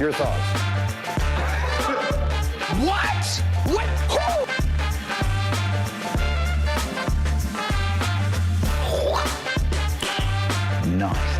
Your thoughts? What? What? Who? Nice.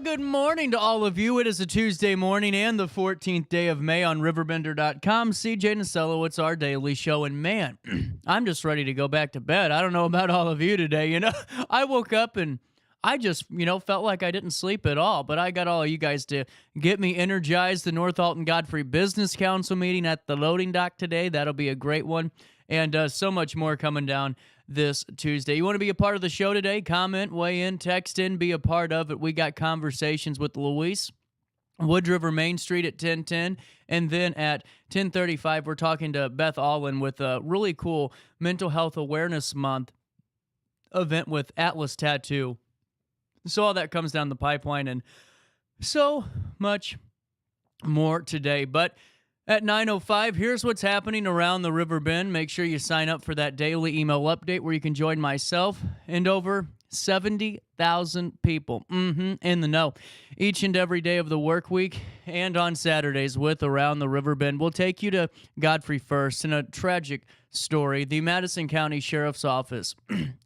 Good morning to all of you. It is a Tuesday morning and the 14th day of May on RiverBender.com. CJ Nasello, it's our daily show, and man, I'm just ready to go back to bed. I don't know about all of you today. I woke up and I just, felt like I didn't sleep at all, but I got all of you guys to get me energized. The North Alton Godfrey Business Council meeting at the loading dock today. That'll be a great one, and so much more coming down this Tuesday. You want to be a part of the show today? Comment, weigh in, text in, be a part of it. We got conversations with Luis, Wood River Main Street at 10:10, and then at 10:35, we're talking to Beth Ahlin with a really cool Mental Health Awareness Month event with Atlas Tattoo. So all that comes down the pipeline and so much more today. But at 9:05, here's what's happening around the River Bend. Make sure you sign up for that daily email update where you can join myself and over 70,000 people in the know each and every day of the work week and on Saturdays with Around the River Bend. We'll take you to Godfrey first in a tragic story. The Madison County Sheriff's Office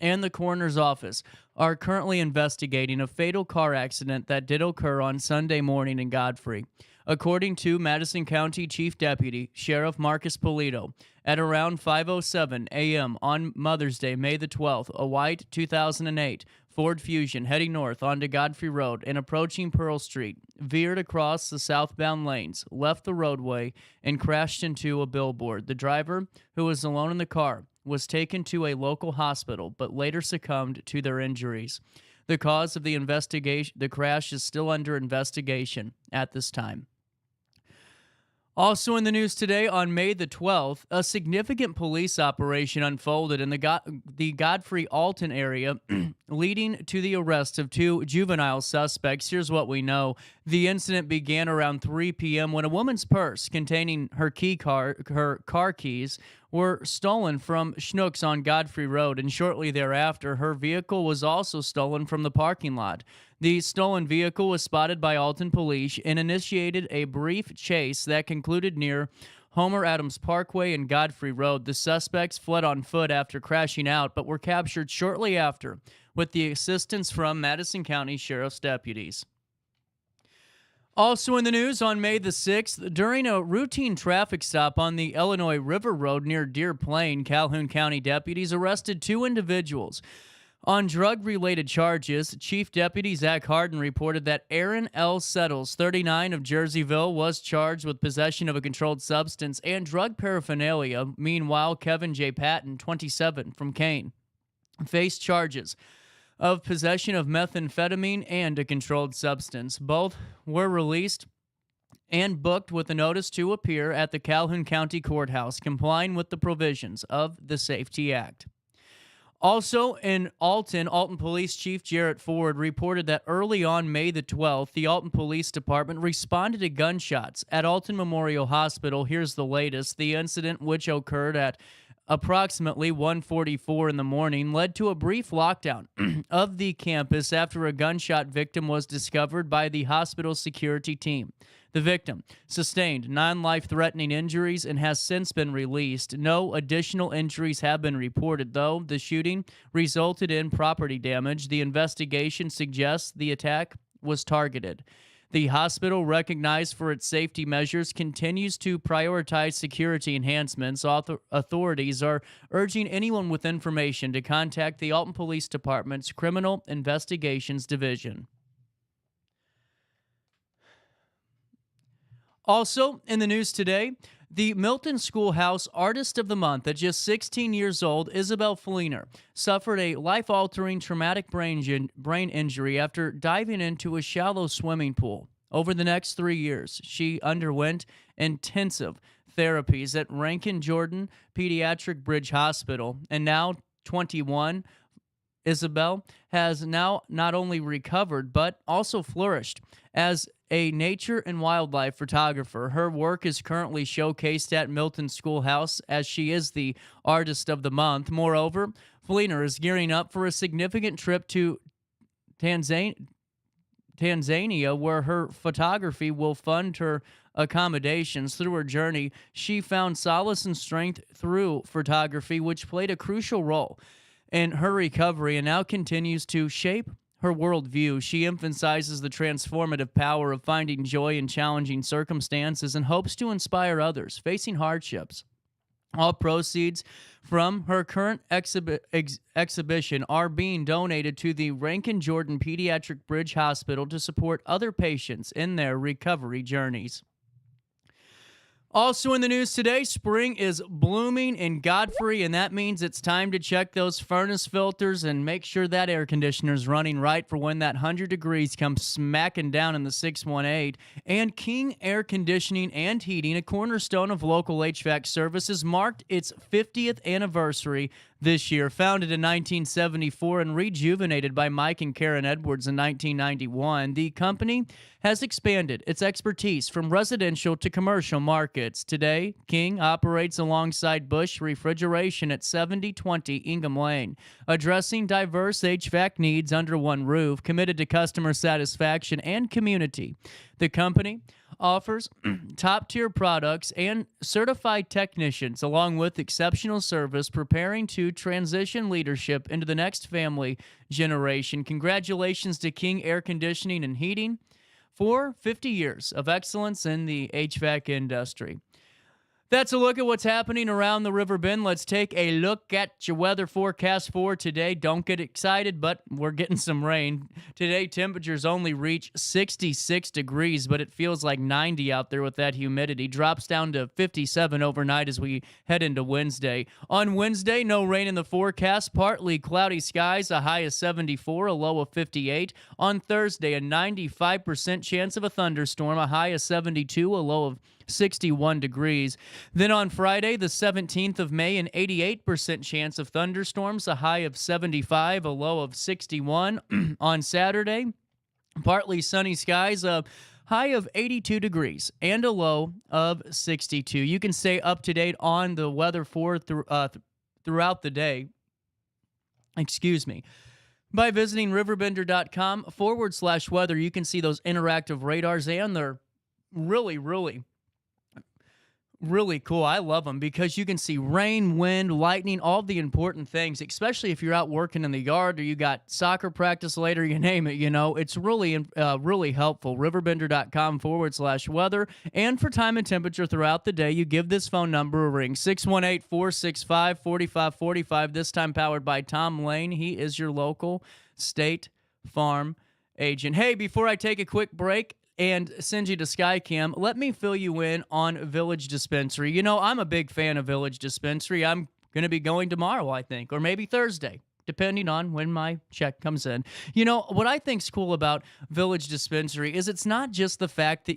and the Coroner's Office are currently investigating a fatal car accident that did occur on Sunday morning in Godfrey. According to Madison County Chief Deputy Sheriff Marcus Polito, at around 5:07 a.m. on Mother's Day, May the 12th, a white 2008 Ford Fusion heading north onto Godfrey Road and approaching Pearl Street veered across the southbound lanes, left the roadway, and crashed into a billboard. The driver, who was alone in the car, was taken to a local hospital but later succumbed to their injuries. The cause of the crash is still under investigation at this time. Also in the news today, on May the 12th, a significant police operation unfolded in the Godfrey Alton area, leading to the arrest of two juvenile suspects. Here's what we know. The incident began around 3 p.m. when a woman's purse containing her car keys were stolen from Schnucks on Godfrey Road, and shortly thereafter, her vehicle was also stolen from the parking lot. The stolen vehicle was spotted by Alton police and initiated a brief chase that concluded near Homer Adams Parkway and Godfrey Road. The suspects fled on foot after crashing out, but were captured shortly after with the assistance from Madison County Sheriff's deputies. Also in the news, on May the 6th, during a routine traffic stop on the Illinois River Road near Deer Plain, Calhoun County deputies arrested two individuals on drug-related charges. Chief Deputy Zach Harden reported that Aaron L. Settles, 39, of Jerseyville, was charged with possession of a controlled substance and drug paraphernalia. Meanwhile, Kevin J. Patton, 27, from Kane, faced charges of possession of methamphetamine and a controlled substance. Both were released and booked with a notice to appear at the Calhoun County Courthouse, complying with the provisions of the Safety Act. Also in Alton Police Chief Jarrett Ford reported that early on May the 12th, the Alton Police Department responded to gunshots at Alton Memorial Hospital. Here's the latest. The incident, which occurred at approximately 1:44 in the morning, led to a brief lockdown of the campus after a gunshot victim was discovered by the hospital security team. The victim sustained non-life-threatening injuries and has since been released. No additional injuries have been reported, though. The shooting resulted in property damage. The investigation suggests the attack was targeted. The hospital, recognized for its safety measures, continues to prioritize security enhancements. Authorities are urging anyone with information to contact the Alton Police Department's Criminal Investigations Division. Also in the news today, the Milton Schoolhouse Artist of the Month, at just 16 years old, Isabel Fleener, suffered a life-altering traumatic brain injury after diving into a shallow swimming pool. Over the next 3 years, she underwent intensive therapies at Rankin Jordan Pediatric Bridge Hospital, and now 21, Isabel has now not only recovered but also flourished as a nature and wildlife photographer. Her work is currently showcased at Milton Schoolhouse as she is the Artist of the Month. Moreover, Fleener is gearing up for a significant trip to Tanzania, where her photography will fund her accommodations. Through her journey, she found solace and strength through photography, which played a crucial role in her recovery and now continues to shape her worldview. She emphasizes the transformative power of finding joy in challenging circumstances and hopes to inspire others facing hardships. All proceeds from her current exhibition are being donated to the Rankin Jordan Pediatric Bridge Hospital to support other patients in their recovery journeys. Also in the news today, spring is blooming in Godfrey, and that means it's time to check those furnace filters and make sure that air conditioner's running right for when that 100 degrees comes smacking down in the 618. And King Air Conditioning and Heating, a cornerstone of local HVAC services, marked its 50th anniversary this year. Founded in 1974 and rejuvenated by Mike and Karen Edwards in 1991, the company has expanded its expertise from residential to commercial markets. Today, King operates alongside Bush Refrigeration at 7020 Ingham Lane, addressing diverse HVAC needs under one roof, committed to customer satisfaction and community. The company offers top-tier products and certified technicians, along with exceptional service, preparing to transition leadership into the next family generation. Congratulations to King Air Conditioning and Heating for 50 years of excellence in the HVAC industry. That's a look at what's happening around the River Bend. Let's take a look at your weather forecast for today. Don't get excited, but we're getting some rain. Today, temperatures only reach 66 degrees, but it feels like 90 out there with that humidity. Drops down to 57 overnight as we head into Wednesday. On Wednesday, no rain in the forecast. Partly cloudy skies, a high of 74, a low of 58. On Thursday, a 95% chance of a thunderstorm, a high of 72, a low of 61 degrees. Then on Friday, the 17th of May, an 88% chance of thunderstorms, a high of 75, a low of 61. On Saturday, partly sunny skies, a high of 82 degrees and a low of 62. You can stay up to date on the weather throughout the day. By visiting RiverBender.com/weather. You can see those interactive radars, and they're really cool. I love them because you can see rain, wind, lightning, all the important things, especially if you're out working in the yard or you got soccer practice later, you name it, it's really helpful. RiverBender.com/weather. And for time and temperature throughout the day, you give this phone number a ring, 618-465-4545, this time powered by Tom Lane. He is your local State Farm agent. Hey, before I take a quick break and send you to Skycam, let me fill you in on Village Dispensary. I'm a big fan of Village Dispensary. I'm going to be going tomorrow, I think, or maybe Thursday. depending on when my check comes in. You know, what I think's cool about Village Dispensary is it's not just the fact that,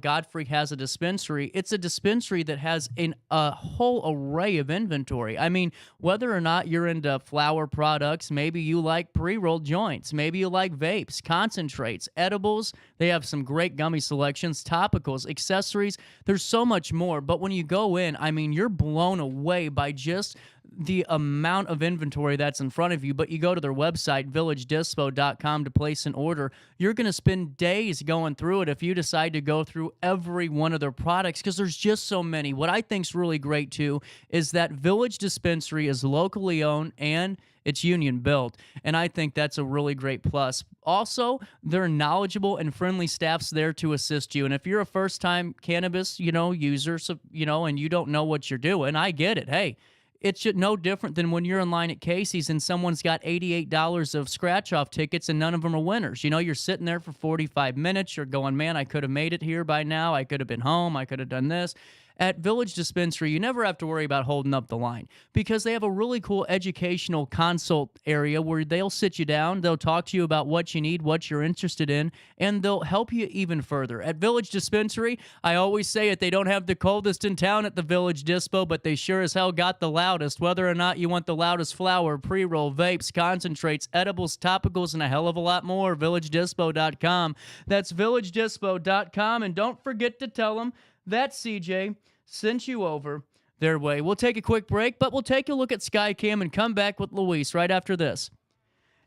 Godfrey has a dispensary. It's a dispensary that has a whole array of inventory. I mean, whether or not you're into flower products, maybe you like pre-rolled joints, maybe you like vapes, concentrates, edibles. They have some great gummy selections, topicals, accessories. There's so much more. But when you go in, I mean, you're blown away by just the amount of inventory that's in front of you. But you go to their website, villagedispo.com, to place an order. You're going to spend days going through it if you decide to go through every one of their products, because there's just so many. What I think's really great too is that Village Dispensary is locally owned and it's union built, and I think that's a really great plus. Also, they're knowledgeable and friendly staffs there to assist you. And if you're a first-time cannabis, user, and you don't know what you're doing, I get it. Hey, it's no different than when you're in line at Casey's and someone's got $88 of scratch-off tickets and none of them are winners. You're sitting there for 45 minutes. You're going, man, I could have made it here by now. I could have been home. I could have done this. At Village Dispensary, you never have to worry about holding up the line because they have a really cool educational consult area where they'll sit you down, they'll talk to you about what you need, what you're interested in, and they'll help you even further. At Village Dispensary, I always say it, they don't have the coldest in town at the Village Dispo, but they sure as hell got the loudest. Whether or not you want the loudest flower, pre-roll, vapes, concentrates, edibles, topicals, and a hell of a lot more, villagedispo.com. That's villagedispo.com, and don't forget to tell them that CJ sent you over their way. We'll take a quick break, but we'll take a look at Skycam and come back with Luis right after this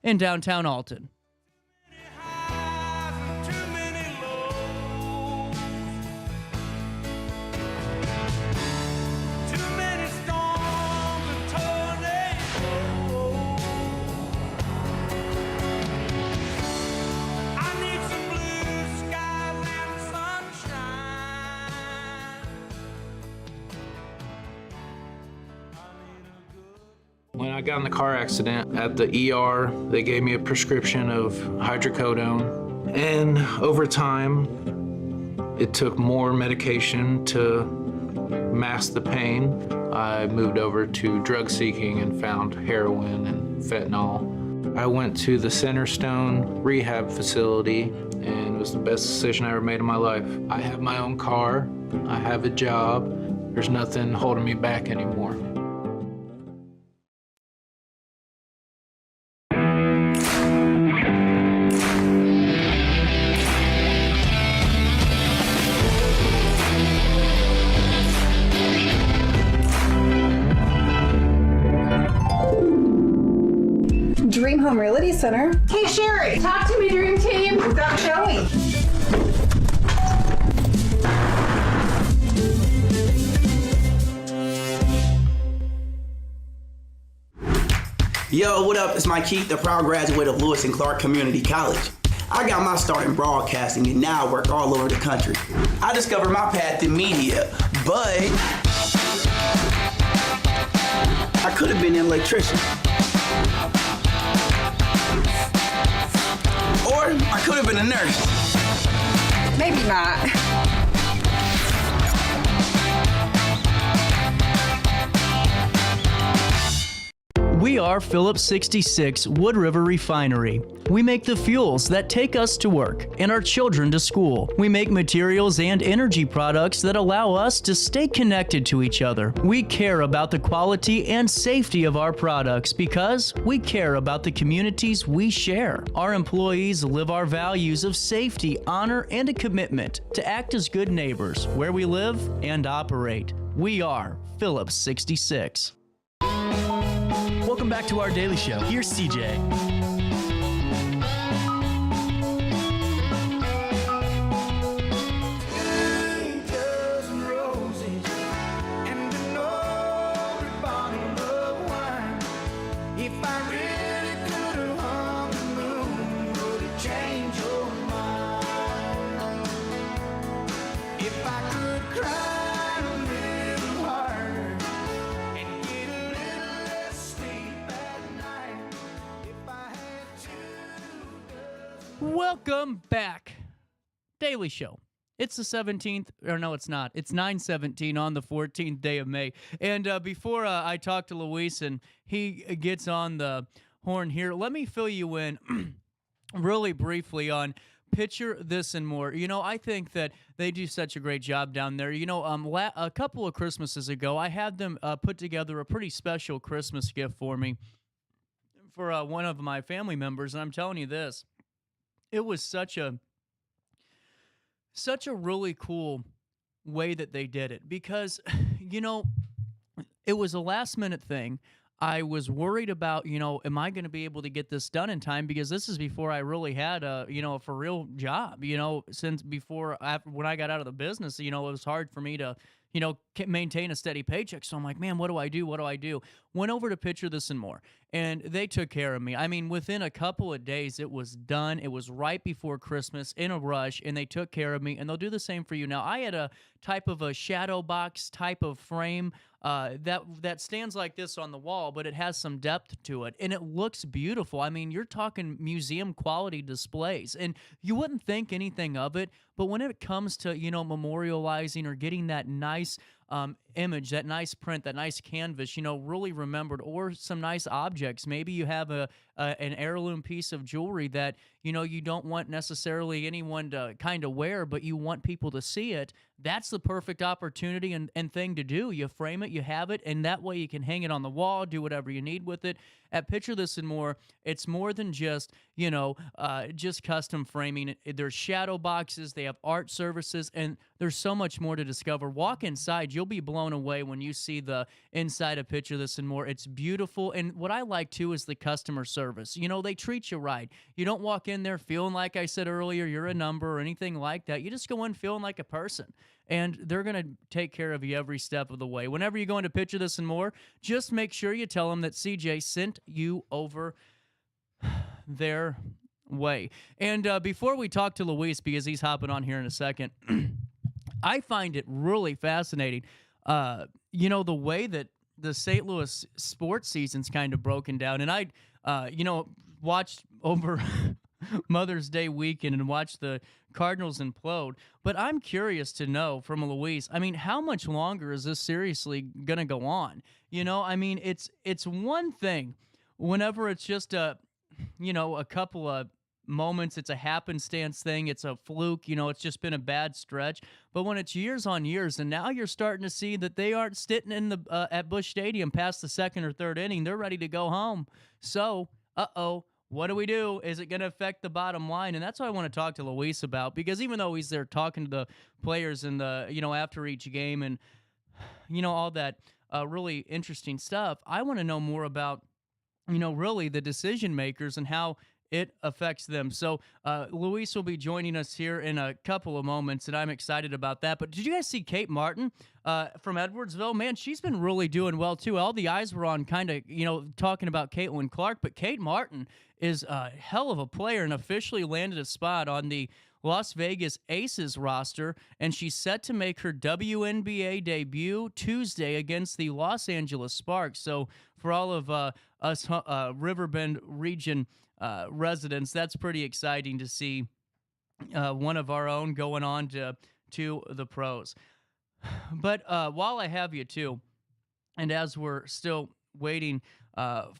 in downtown Alton. When I got in the car accident at the ER, they gave me a prescription of hydrocodone. And over time, it took more medication to mask the pain. I moved over to drug seeking and found heroin and fentanyl. I went to the Centerstone rehab facility, and it was the best decision I ever made in my life. I have my own car, I have a job. There's nothing holding me back anymore. Dream Home Realty Center. Hey, Sherry, talk to me, Dream Team. We've got Joey. Yo, what up? It's Mike Keith, the proud graduate of Lewis and Clark Community College. I got my start in broadcasting and now I work all over the country. I discovered my path in media, but I could have been an electrician. Or I could have been a nurse. Maybe not. We are Phillips 66 Wood River Refinery. We make the fuels that take us to work and our children to school. We make materials and energy products that allow us to stay connected to each other. We care about the quality and safety of our products because we care about the communities we share. Our employees live our values of safety, honor, and a commitment to act as good neighbors where we live and operate. We are Phillips 66. Welcome back to our daily show. Here's CJ. Welcome back. Daily Show. It's the 17th, or no, it's not. It's 9/17 on the 14th day of May. And before I talk to Luis and he gets on the horn here, let me fill you in really briefly on Picture This and More. I think that they do such a great job down there. A couple of Christmases ago, I had them put together a pretty special Christmas gift for me for one of my family members, and I'm telling you this, it was such a really cool way that they did it because, it was a last minute thing. I was worried about, am I going to be able to get this done in time? Because this is before I really had a for real job, since when I got out of the business, it was hard for me to, maintain a steady paycheck. So I'm like, man, what do I do? What do I do? Went over to Picture This and More, and they took care of me. I mean, within a couple of days, it was done. It was right before Christmas in a rush, and they took care of me, and they'll do the same for you. Now, I had a type of a shadow box type of frame that stands like this on the wall, but it has some depth to it, and it looks beautiful. I mean, you're talking museum quality displays, and you wouldn't think anything of it, but when it comes to, memorializing or getting that nice image, that nice print, that nice canvas, really remembered, or some nice objects. Maybe you have an heirloom piece of jewelry that, you don't want necessarily anyone to kind of wear, but you want people to see it. That's the perfect opportunity and thing to do. You frame it, you have it, and that way you can hang it on the wall, do whatever you need with it. At Picture This and More, it's more than just, just custom framing. There's shadow boxes, they have art services, and there's so much more to discover. Walk inside, you'll be blown away when you see the inside of Picture This and More. It's beautiful, and what I like, too, is the customer service. They treat you right. You don't walk in there feeling like I said earlier, you're a number or anything like that. You just go in feeling like a person, and they're going to take care of you every step of the way. Whenever you go into Picture This and More, just make sure you tell them that CJ sent you over their way. And before we talk to Luis, because he's hopping on here in a second, I find it really fascinating, the way that the St. Louis sports season's kind of broken down. And I, watched over Mother's Day weekend and watched the Cardinals implode. But I'm curious to know from Luis, I mean, how much longer is this seriously going to go on? I mean, it's one thing whenever it's just a couple of moments, it's a happenstance thing, it's a fluke, it's just been a bad stretch. But when it's years on years, and now you're starting to see that they aren't sitting in the at Busch Stadium past the second or third inning, they're ready to go home. So, what do we do? Is it going to affect the bottom line? And that's what I want to talk to Luis about, because even though he's there talking to the players and the after each game and all that really interesting stuff, I want to know more about really the decision makers and how it affects them. So Luis will be joining us here in a couple of moments, and I'm excited about that. But did you guys see Kate Martin from Edwardsville? Man, she's been really doing well, too. All the eyes were on kind of, talking about Caitlin Clark, but Kate Martin is a hell of a player and officially landed a spot on the Las Vegas Aces roster, and she's set to make her WNBA debut Tuesday against the Los Angeles Sparks. So for all of us Riverbend region residents, that's pretty exciting to see one of our own going on to the pros. But while I have you, too, and as we're still waiting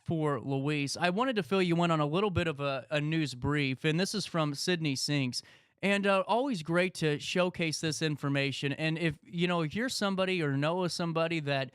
for Luis, I wanted to fill you in on a little bit of a news brief, and this is from Sydney Sinks. And always great to showcase this information. And if you're somebody or know of somebody that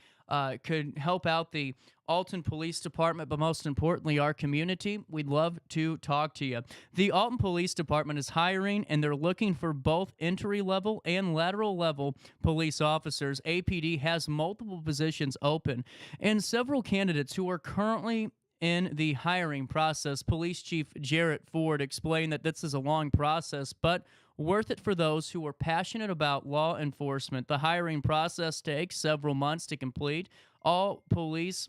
could help out the Alton Police Department, but most importantly, our community, we'd love to talk to you. The Alton Police Department is hiring, and they're looking for both entry-level and lateral-level police officers. APD has multiple positions open, and several candidates who are currently in the hiring process. Police Chief Jarrett Ford explained that this is a long process, but worth it for those who are passionate about law enforcement. The hiring process takes several months to complete. All police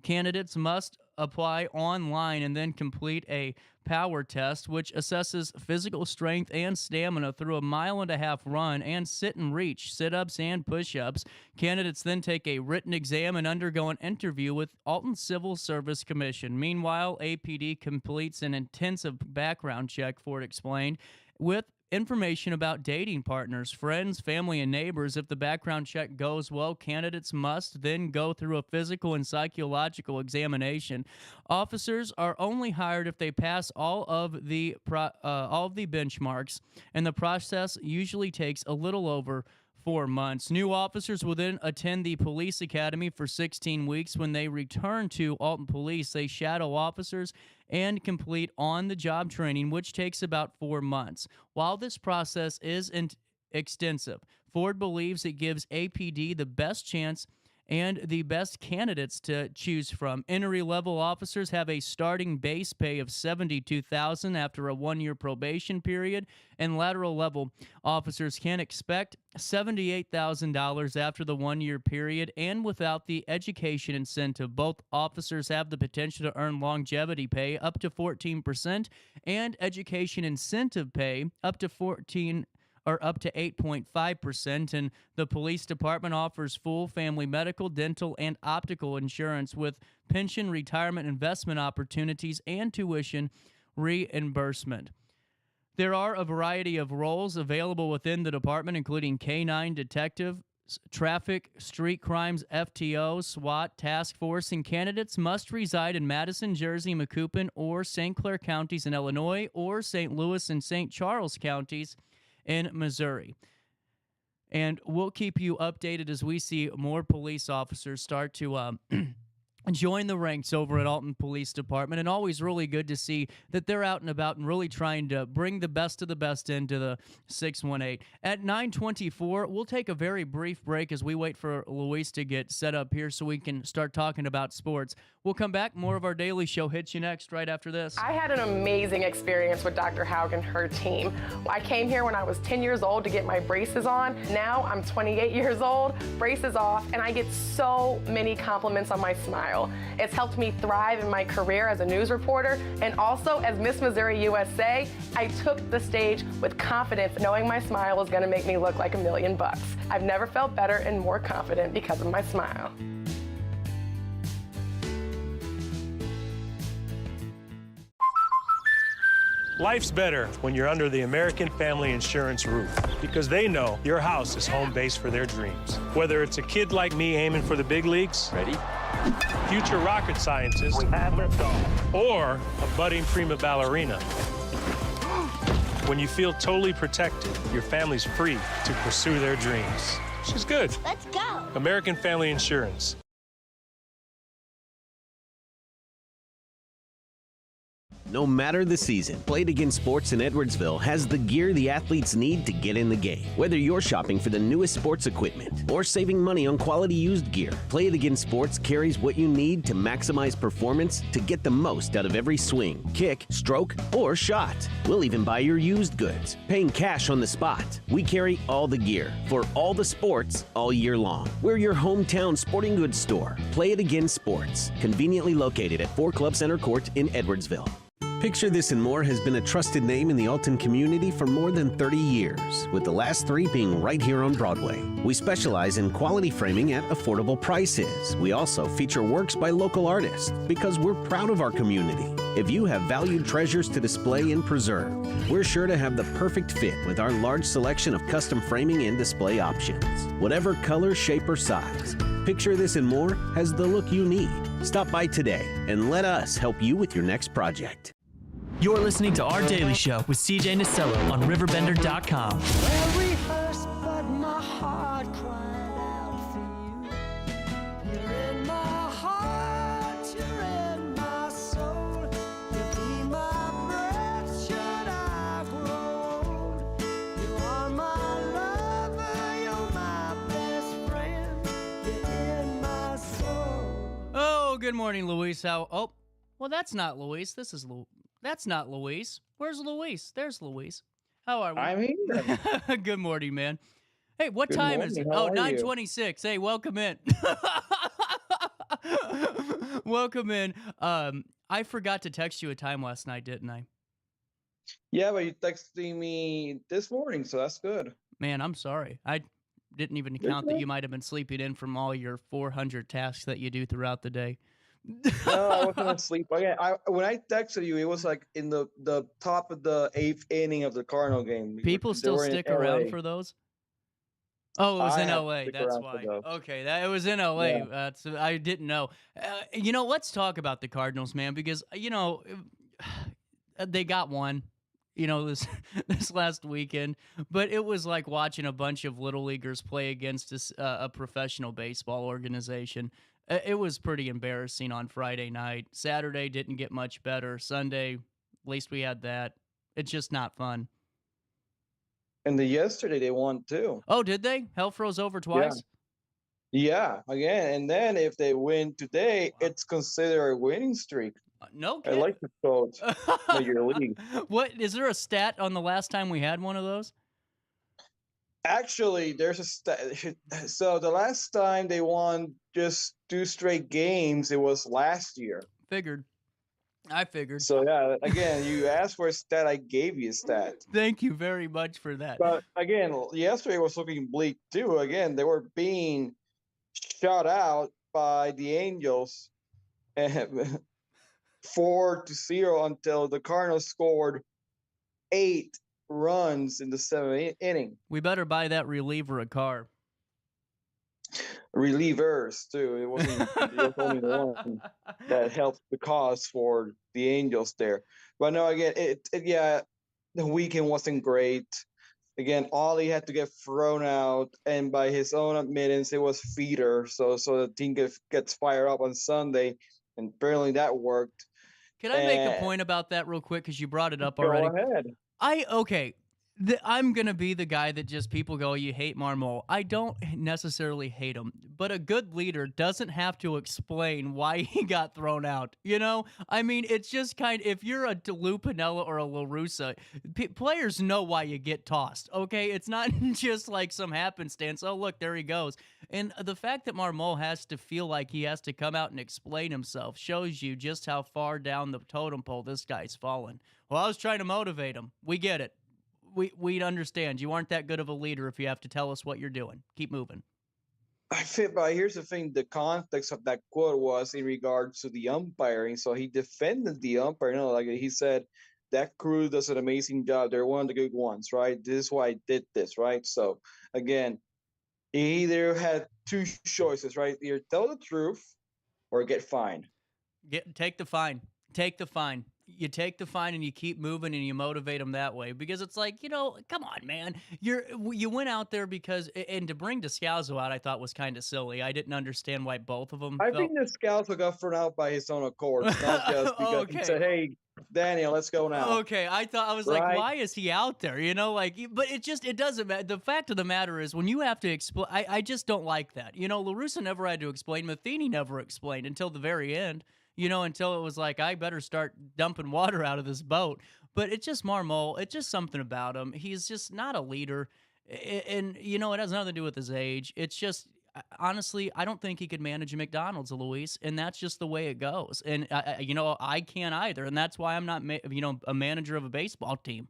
candidates must apply online and then complete a power test, which assesses physical strength and stamina through a 1.5-mile run and sit and reach, sit-ups and push-ups. Candidates then take a written exam and undergo an interview with Alton Civil Service Commission. Meanwhile, APD completes an intensive background check, Ford explained, with information about dating partners, friends, family, and neighbors. If the background check goes well, candidates must then go through a physical and psychological examination. Officers are only hired if they pass all of the benchmarks, and the process usually takes a little over 4 months. New officers will then attend the police academy for 16 weeks. When they return to Alton Police, they shadow officers and complete on-the-job training, which takes about 4 months. While this process is extensive, Ford believes it gives APD the best chance and the best candidates to choose from. Entry-level officers have a starting base pay of $72,000 after a 1-year probation period, and lateral-level officers can expect $78,000 after the 1-year period, and without the education incentive. Both officers have the potential to earn longevity pay up to 14% and education incentive pay up to 8.5%, and the police department offers full family medical, dental, and optical insurance with pension, retirement, investment opportunities, and tuition reimbursement. There are a variety of roles available within the department, including K-9 detective, traffic, street crimes, FTO, SWAT, task force, and candidates must reside in Madison, Jersey, Macoupin, or St. Clair counties in Illinois, or St. Louis and St. Charles counties in Missouri. And we'll keep you updated as we see more police officers start to join the ranks over at Alton Police Department, and always really good to see that they're out and about and really trying to bring the best of the best into the 618. At 9:24, we'll take a very brief break as we wait for Luis to get set up here so we can start talking about sports. We'll come back. More of our daily show hits you next right after this. I had an amazing experience with Dr. Haug and her team. I came here when I was 10 years old to get my braces on. Now I'm 28 years old, braces off, and I get so many compliments on my smile. It's helped me thrive in my career as a news reporter, and also as Miss Missouri USA, I took the stage with confidence, knowing my smile was going to make me look like $1 million. I've never felt better and more confident because of my smile. Life's better when you're under the American Family Insurance roof, because they know your house is home base for their dreams. Whether it's a kid like me aiming for the big leagues, ready, future rocket scientist, or a budding prima ballerina. When you feel totally protected, your family's free to pursue their dreams. She's good. Let's go. American Family Insurance. No matter the season, Play It Again Sports in Edwardsville has the gear the athletes need to get in the game. Whether you're shopping for the newest sports equipment or saving money on quality used gear, Play It Again Sports carries what you need to maximize performance to get the most out of every swing, kick, stroke, or shot. We'll even buy your used goods, paying cash on the spot. We carry all the gear for all the sports all year long. We're your hometown sporting goods store. Play It Again Sports, conveniently located at 4 Club Center Court in Edwardsville. Picture This and More has been a trusted name in the Alton community for more than 30 years, with the last 3 being right here on Broadway. We specialize in quality framing at affordable prices. We also feature works by local artists because we're proud of our community. If you have valued treasures to display and preserve, we're sure to have the perfect fit with our large selection of custom framing and display options. Whatever color, shape, or size, Picture This and More has the look you need. Stop by today and let us help you with your next project. You're listening to Our Daily Show with CJ Nasello on RiverBender.com. Well, rehearsed, but my heart cried out for you. You're in my heart, you're in my soul. You be my breath, should I grow old. You are my lover, you're my best friend. You're in my soul. Oh, good morning, Luis. Well, that's not Luis. That's not Luis. Where's Luis? There's Luis. How are we? I'm here. Good morning, man. Hey, what Good time morning. is it? How Oh, are you? 9:26. Hey, welcome in. Welcome in. I forgot to text you a time last night, didn't I? Yeah, but you texted me this morning, so that's good. Man, I'm sorry. I didn't even count that you might have been sleeping in from all your 400 tasks that you do throughout the day. No, I wasn't asleep. Again, when I texted you, it was like in the top of the 8th inning of the Cardinal game. People They still were in stick around LA. for those? Oh, it was I in had to LA. stick That's around for why. those. Okay, that it was in LA. Yeah. I didn't know. Let's talk about the Cardinals, man, because they got one. This this last weekend, but it was like watching a bunch of little leaguers play against a professional baseball organization. It was pretty embarrassing on Friday night. Saturday didn't get much better. Sunday, at least we had that. It's just not fun. And yesterday they won too. Oh, did they? Hell froze over Yeah. twice? Yeah, again, and then if they win today, it's considered a winning streak. No I kidding. like the quote Major League. What is there a stat on the last time we had one of those? Actually, there's a so the last time they won just 2 straight games, it was last year. I figured. So yeah, again, you asked for a stat, I gave you a stat. Thank you very much for that. But again, yesterday was looking bleak too. Again, they were being shut out by the Angels, 4-0 until the Cardinals scored 8 runs in the 7th inning. We better buy that reliever a car. Relievers too. It was only one that helped the cause for the Angels there. But no, again, the weekend wasn't great. Again, Ollie had to get thrown out, and by his own admittance, it was feeder. So the team gets fired up on Sunday, and apparently that worked. Can I make a point about that real quick because you brought it up already? Go ahead. I'm going to be the guy that just people go, you hate Marmol. I don't necessarily hate him, but a good leader doesn't have to explain why he got thrown out. I mean, it's just if you're a Lou Piniella or a La Russa, players know why you get tossed, okay? It's not just like some happenstance. Oh, look, there he goes. And the fact that Marmol has to feel like he has to come out and explain himself shows you just how far down the totem pole this guy's fallen. Well, I was trying to motivate him. We get it. We understand. You aren't that good of a leader if you have to tell us what you're doing. Keep moving. But here's the thing. The context of that quote was in regards to the umpiring. So he defended the umpire. Like he said, that crew does an amazing job. They're one of the good ones, right? This is why I did this, right? So, again, he either had 2 choices, right? Either tell the truth or get fined. Take the fine. Take the fine. You take the fine and you keep moving and you motivate them that way because it's like, come on, man. You went out there because, and to bring Descalso out, I thought was kind of silly. I didn't understand why both of them. I think Descalso got thrown out by his own accord, not just because he said, "Hey, Daniel, let's go now." Okay, I was like, why is he out there? But it doesn't matter. The fact of the matter is, when you have to explain, I just don't like that. La Russa never had to explain. Matheny never explained until the very end. Until it was like, I better start dumping water out of this boat. But it's just Marmol. It's just something about him. He's just not a leader. And, it has nothing to do with his age. It's just, honestly, I don't think he could manage a McDonald's, Luis. And that's just the way it goes. And, I can't either. And that's why I'm not, a manager of a baseball team.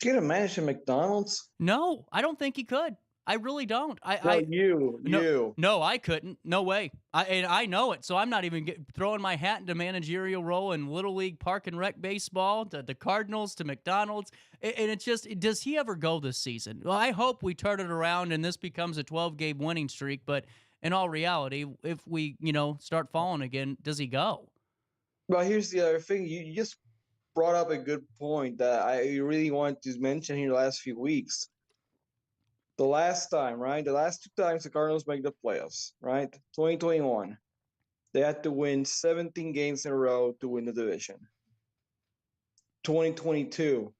Get a manager McDonald's? No, I don't think he could. I really don't. No, I couldn't. No way. I know it. So I'm not even throwing my hat into managerial role in Little League Park and Rec baseball, to the Cardinals, to McDonald's. And it's just, does he ever go this season? Well, I hope we turn it around and this becomes a 12-game winning streak. But in all reality, if we, start falling again, does he go? Well, here's the other thing. You just brought up a good point that I really wanted to mention here the last few weeks. The last time, right? The last 2 times the Cardinals make the playoffs, right? 2021. They had to win 17 games in a row to win the division. 2022.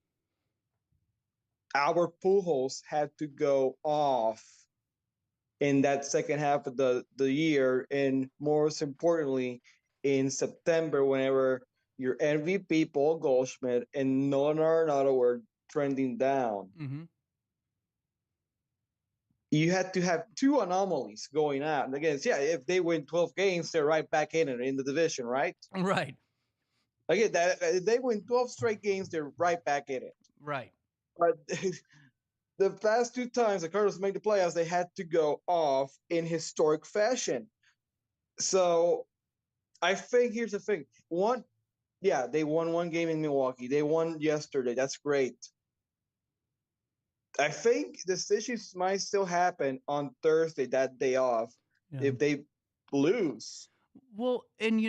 Albert Pujols had to go off in that second half of the year, and most importantly, in September, whenever your MVP, Paul Goldschmidt, and Nolan Arenado were trending down. Mm-hmm. You had to have 2 anomalies going out. And again, if they win 12 games, they're right back in the division, right? Right. Again, if they win 12 straight games, they're right back in it. Right. But the past 2 times the Cardinals made the playoffs, they had to go off in historic fashion. So I think here's the thing. They won one game in Milwaukee. They won yesterday. That's great. I think decisions might still happen on Thursday, that day off, if they lose. Well, and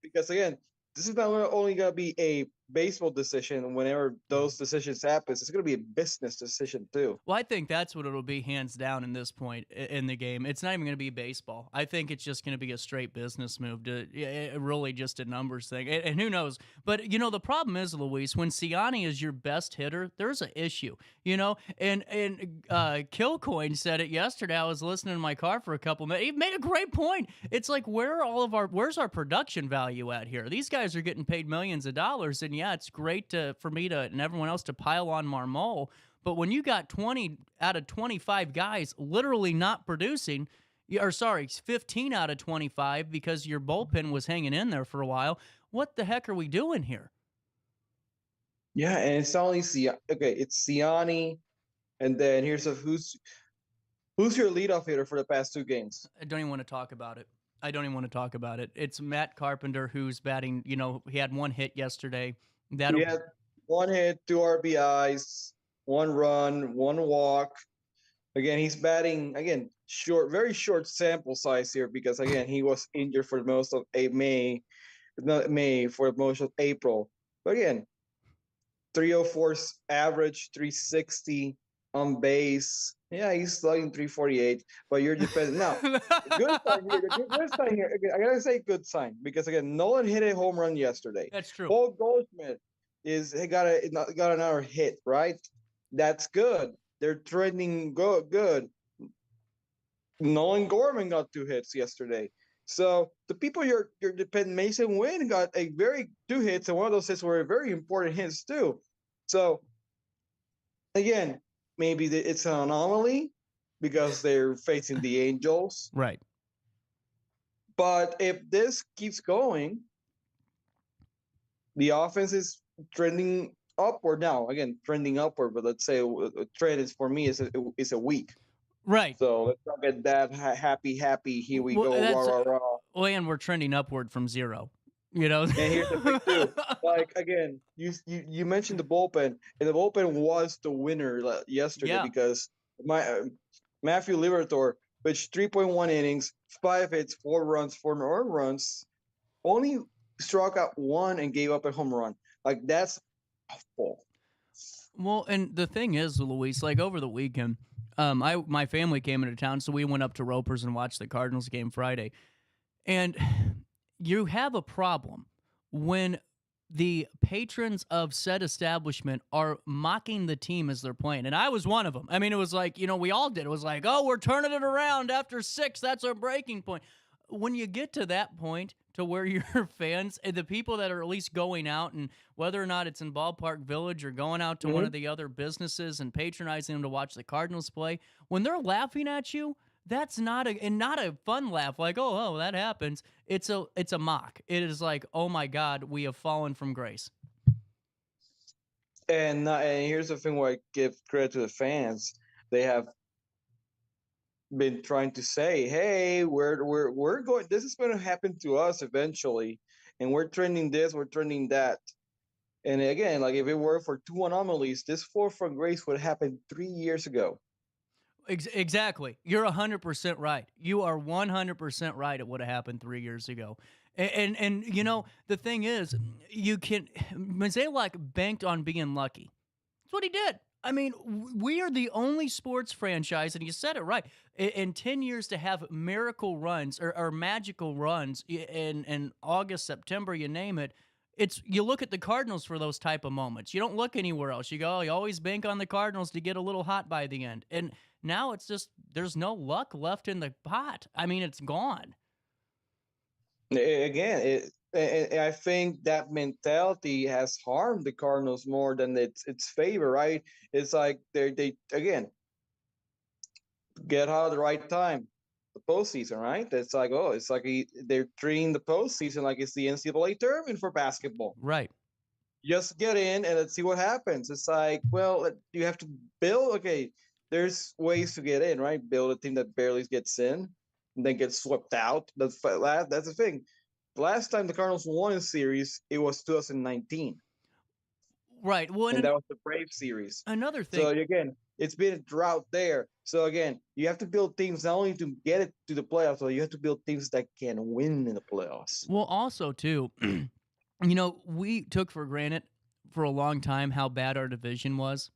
Because again, this is not only going to be a baseball decision. Whenever those decisions happen, it's going to be a business decision too. Well, I think that's what it'll be hands down in this point in the game. It's not even going to be baseball. I think it's just going to be a straight business move really just a numbers thing. And who knows? But, the problem is, Luis, when Ciani is your best hitter, there's an issue, And Killcoin said it yesterday. I was listening in my car for a couple minutes. He made a great point. It's like, where's our production value at here? These guys are getting paid millions of dollars, and yeah, it's great for me and everyone else to pile on Marmol. But when you got 20 out of 25 guys literally not producing, 15 out of 25 because your bullpen was hanging in there for a while, what the heck are we doing here? Yeah, and it's not only it's Ciani, and then who's your leadoff hitter for the past 2 games? I don't even want to talk about it. It's Matt Carpenter, who's batting. He had 1 hit yesterday. He had 1 hit, 2 RBIs, 1 run, 1 walk. Again, he's batting very short sample size here because again he was injured for most of most of April. But again, 304 average, 360 on base. Yeah, he's slugging 348, but you're dependent. Now, good sign here. Again, I gotta say good sign because again, Nolan hit a home run yesterday. That's true. Paul Goldschmidt got another hit, right? That's good. They're trending good. Nolan Gorman got 2 hits yesterday. So the people you're dependent, Mason Wynn got 2 hits, and one of those hits were very important hits too. So again, maybe it's an anomaly because they're facing the Angels. Right. But if this keeps going, the offense is trending upward now. Again, trending upward, but let's say a trend is for me is a week. Right. So let's not get that happy. Here we go. Rah. Well, and we're trending upward from 0. And here's the thing too. Like again, you mentioned the bullpen, and the bullpen was the winner yesterday because Matthew Liberatore pitched 3.1 innings, 5 hits, 4 runs, 4 earned runs, only struck out 1 and gave up a home run. Like that's awful. Well, and the thing is, Luis, like over the weekend, my family came into town, so we went up to Ropers and watched the Cardinals game Friday. And you have a problem when the patrons of said establishment are mocking the team as they're playing. And I was one of them. I mean, it was like, we all did. It was like, oh, we're turning it around after 6. That's our breaking point. When you get to that point to where your fans and the people that are at least going out, and whether or not it's in Ballpark Village or going out to one of the other businesses and patronizing them to watch the Cardinals play, when they're laughing at you, that's not a fun laugh. Like, oh, that happens. It's a mock. It is like, oh my God, we have fallen from grace. And here's the thing where I give credit to the fans. They have been trying to say, hey, we're going, this is going to happen to us eventually, and we're trending this, we're trending that. And again, like if it were for 2 anomalies, this fall from grace would happen 3 years ago. Exactly. You're 100% right. You are 100% right. It would have happened 3 years ago. And the thing is, Mozeliak banked on being lucky. That's what he did. I mean, we are the only sports franchise, and you said it right, in 10 years to have miracle runs or magical runs in August, September, you name it. You look at the Cardinals for those type of moments. You don't look anywhere else. You always bank on the Cardinals to get a little hot by the end. And now it's just, there's no luck left in the pot. I mean, it's gone. Again, I think that mentality has harmed the Cardinals more than its favor, right? It's like they again get out at the right time, the postseason, right? It's like they're treating the postseason like it's the NCAA tournament for basketball, right? Just get in and let's see what happens. It's like, well, you have to build. Okay, there's ways to get in, right? Build a team that barely gets in and then gets swept out. That's the thing. last time the Cardinals won a series, it was 2019, Right. Well, and that was the Braves series. another thing. So again, it's been a drought there. So again, you have to build teams not only to get it to the playoffs, but you have to build teams that can win in the playoffs. Well, also too, we took for granted for a long time how bad our division was,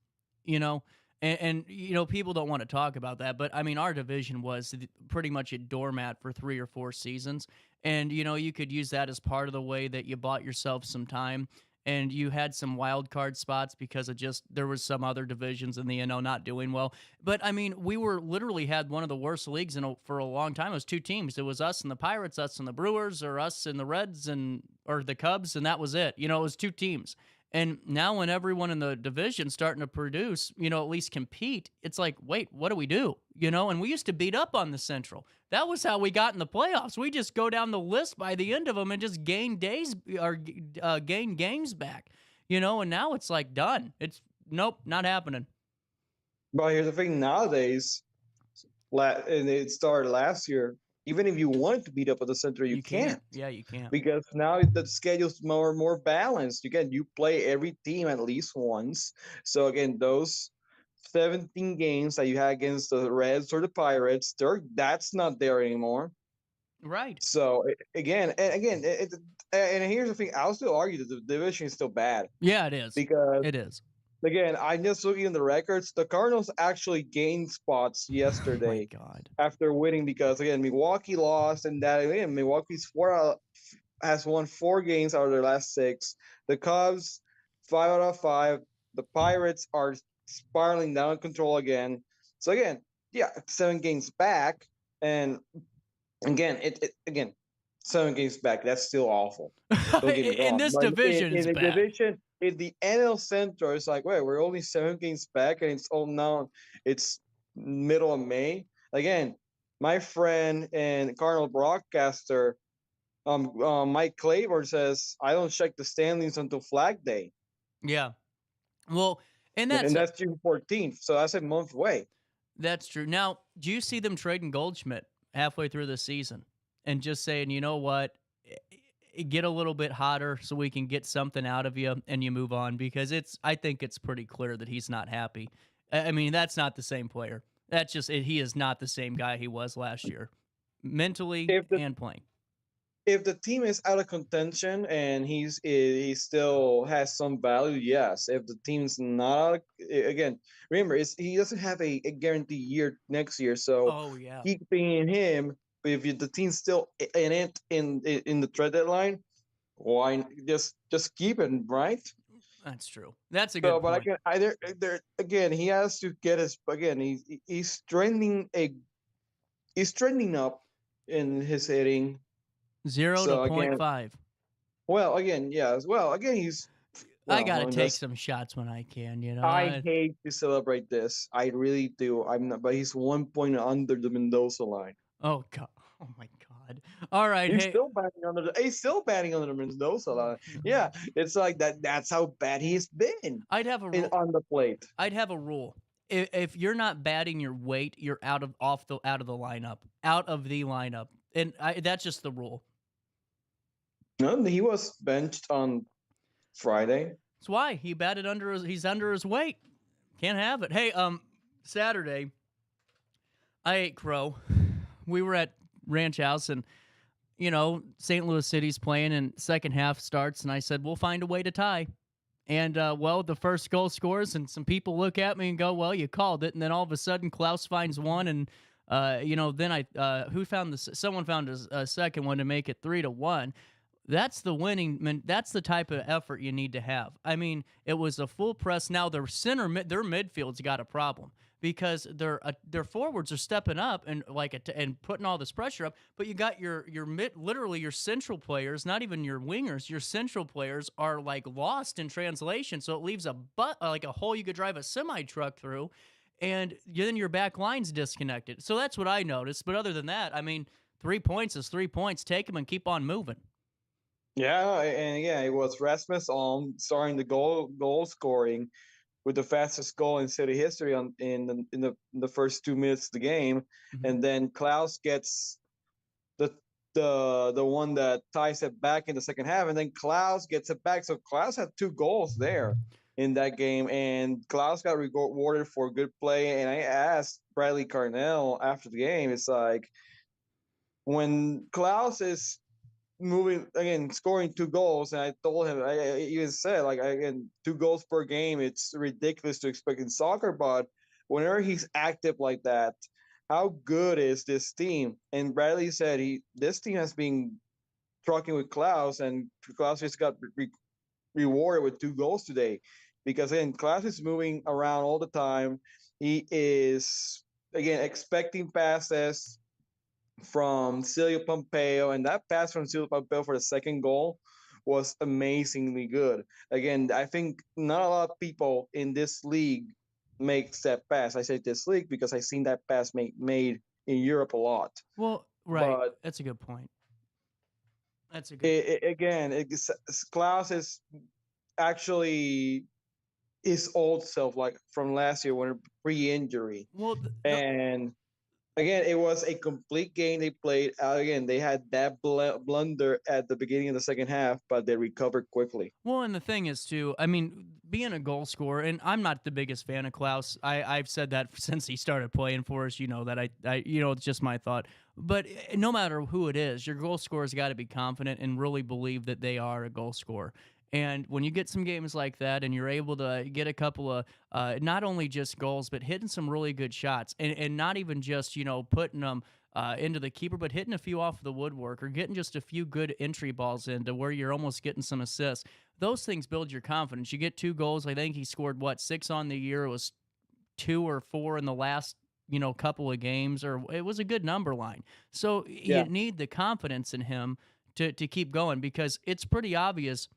and people don't want to talk about that, but I mean our division was pretty much a doormat for 3 or 4 seasons, and you could use that as part of the way that you bought yourself some time. And you had some wild card spots because of just there was some other divisions in the not doing well. But I mean, we were literally had one of the worst leagues for a long time. It was 2 teams. It was us and the Pirates, us and the Brewers, or us and the Reds or the Cubs, and that was it. It was 2 teams. And now when everyone in the division's starting to produce, at least compete, it's like, wait, what do we do? And we used to beat up on the Central. That was how we got in the playoffs. We just go down the list by the end of them and just gain days or gain games back, and now it's like done. It's nope, not happening. But here's the thing: nowadays, and it started last year. Even if you wanted to beat up at the Central, you can't. Yeah, you can't. Because now the schedule's more balanced. Again, you play every team at least once. So again, those 17 games that you had against the Reds or the Pirates, that's not there anymore. Right. So again, and here's the thing: I'll still argue that the division is still bad. Yeah, it is. Because it is. Again, I just looking at the records. The Cardinals actually gained spots yesterday after winning because again Milwaukee lost, and that again Milwaukee's has won 4 games out of their last 6. The Cubs 5 out of 5. The Pirates are spiraling down control again. So again, 7 games back, and again again 7 games back. That's still awful. Don't get me wrong. In this division, in the division. In the NL Central, it's like, wait, we're only 7 games back, and it's middle of May. Again, my friend and Cardinal broadcaster, Mike Claiborne says, I don't check the standings until Flag Day. Yeah. Well, and that's June 14th, so that's a month away. That's true. Now, do you see them trading Goldschmidt halfway through the season and just saying, you know what? Get a little bit hotter so we can get something out of you and you move on, because I think it's pretty clear that he's not happy. I mean, that's not the same player. That's just he is not the same guy he was last year, mentally and playing. If the team is out of contention and he still has some value, yes. If the team's not, again, remember he doesn't have a guaranteed year next year, so keeping him. If the team's still in it in the trade deadline, why just keep it, right? That's true. That's a good point. But again, he has to get his he's trending up in his hitting 0 to 0.5. Well, again, he's. I gotta take some shots when I can. I hate to celebrate this. I really do. I'm not, but he's 1 point under the Mendoza line. Oh God! Oh my God! All right, he's still batting under the Mendoza line. Yeah, it's like that. That's how bad he's been. I'd have a rule on the plate. I'd have a rule. If you're not batting your weight, you're out of the lineup. Out of the lineup, and that's just the rule. No, he was benched on Friday. That's why he batted he's under his weight. Can't have it. Hey, Saturday, I ate crow. We were at Ranch House, and St. Louis City's playing, and second half starts, and I said we'll find a way to tie. And the first goal scores, and some people look at me and go, "Well, you called it." And then all of a sudden, Klaus finds one, and then someone found a second one to make it 3-1. That's the winning. That's the type of effort you need to have. I mean, it was a full press. Now their midfield's got a problem because their forwards are stepping up and and putting all this pressure up. But you got literally your central players, not even your wingers. Your central players are lost in translation, so it leaves a hole you could drive a semi truck through, and then your back line's disconnected. So that's what I noticed. But other than that, I mean, 3 points is 3 points. Take them and keep on moving. Yeah, and it was Rasmus starting the goal scoring with the fastest goal in city history in the first 2 minutes of the game, and then Klaus gets the the one that ties it back in the second half, and then Klaus gets it back. So Klaus had 2 goals there in that game, and Klaus got rewarded for good play. And I asked Bradley Carnell after the game, it's like, when Klaus is moving again, scoring 2 goals, and I told him, I even said, like, again, 2 goals per game, it's ridiculous to expect in soccer, but whenever he's active like that, how good is this team? And Bradley said this team has been trucking with Klaus, and Klaus just got rewarded with 2 goals today, because again, Klaus is moving around all the time. He is again expecting passes from Celio Pompeo, and that pass from Celio Pompeo for the second goal was amazingly good. Again, I think not a lot of people in this league makes that pass. I say this league because I've seen that pass made in Europe a lot. Well, right. But that's a good point. That's a good Klaus is actually his old self, like from last year when pre-injury. Well, and again, it was a complete game they played. Again, they had that blunder at the beginning of the second half, but they recovered quickly. Well, and the thing is, too, I mean, being a goal scorer, and I'm not the biggest fan of Klaus. I've said that since he started playing for us. You know that it's just my thought. But no matter who it is, your goal scorer's got to be confident and really believe that they are a goal scorer. And when you get some games like that and you're able to get a couple of not only just goals, but hitting some really good shots and not even just, putting them into the keeper, but hitting a few off the woodwork or getting just a few good entry balls into where you're almost getting some assists, those things build your confidence. You get 2 goals. I think he scored, 6 on the year? It was 2 or 4 in the last couple of games, or it was a good number line. So you need the confidence in him to keep going, because it's pretty obvious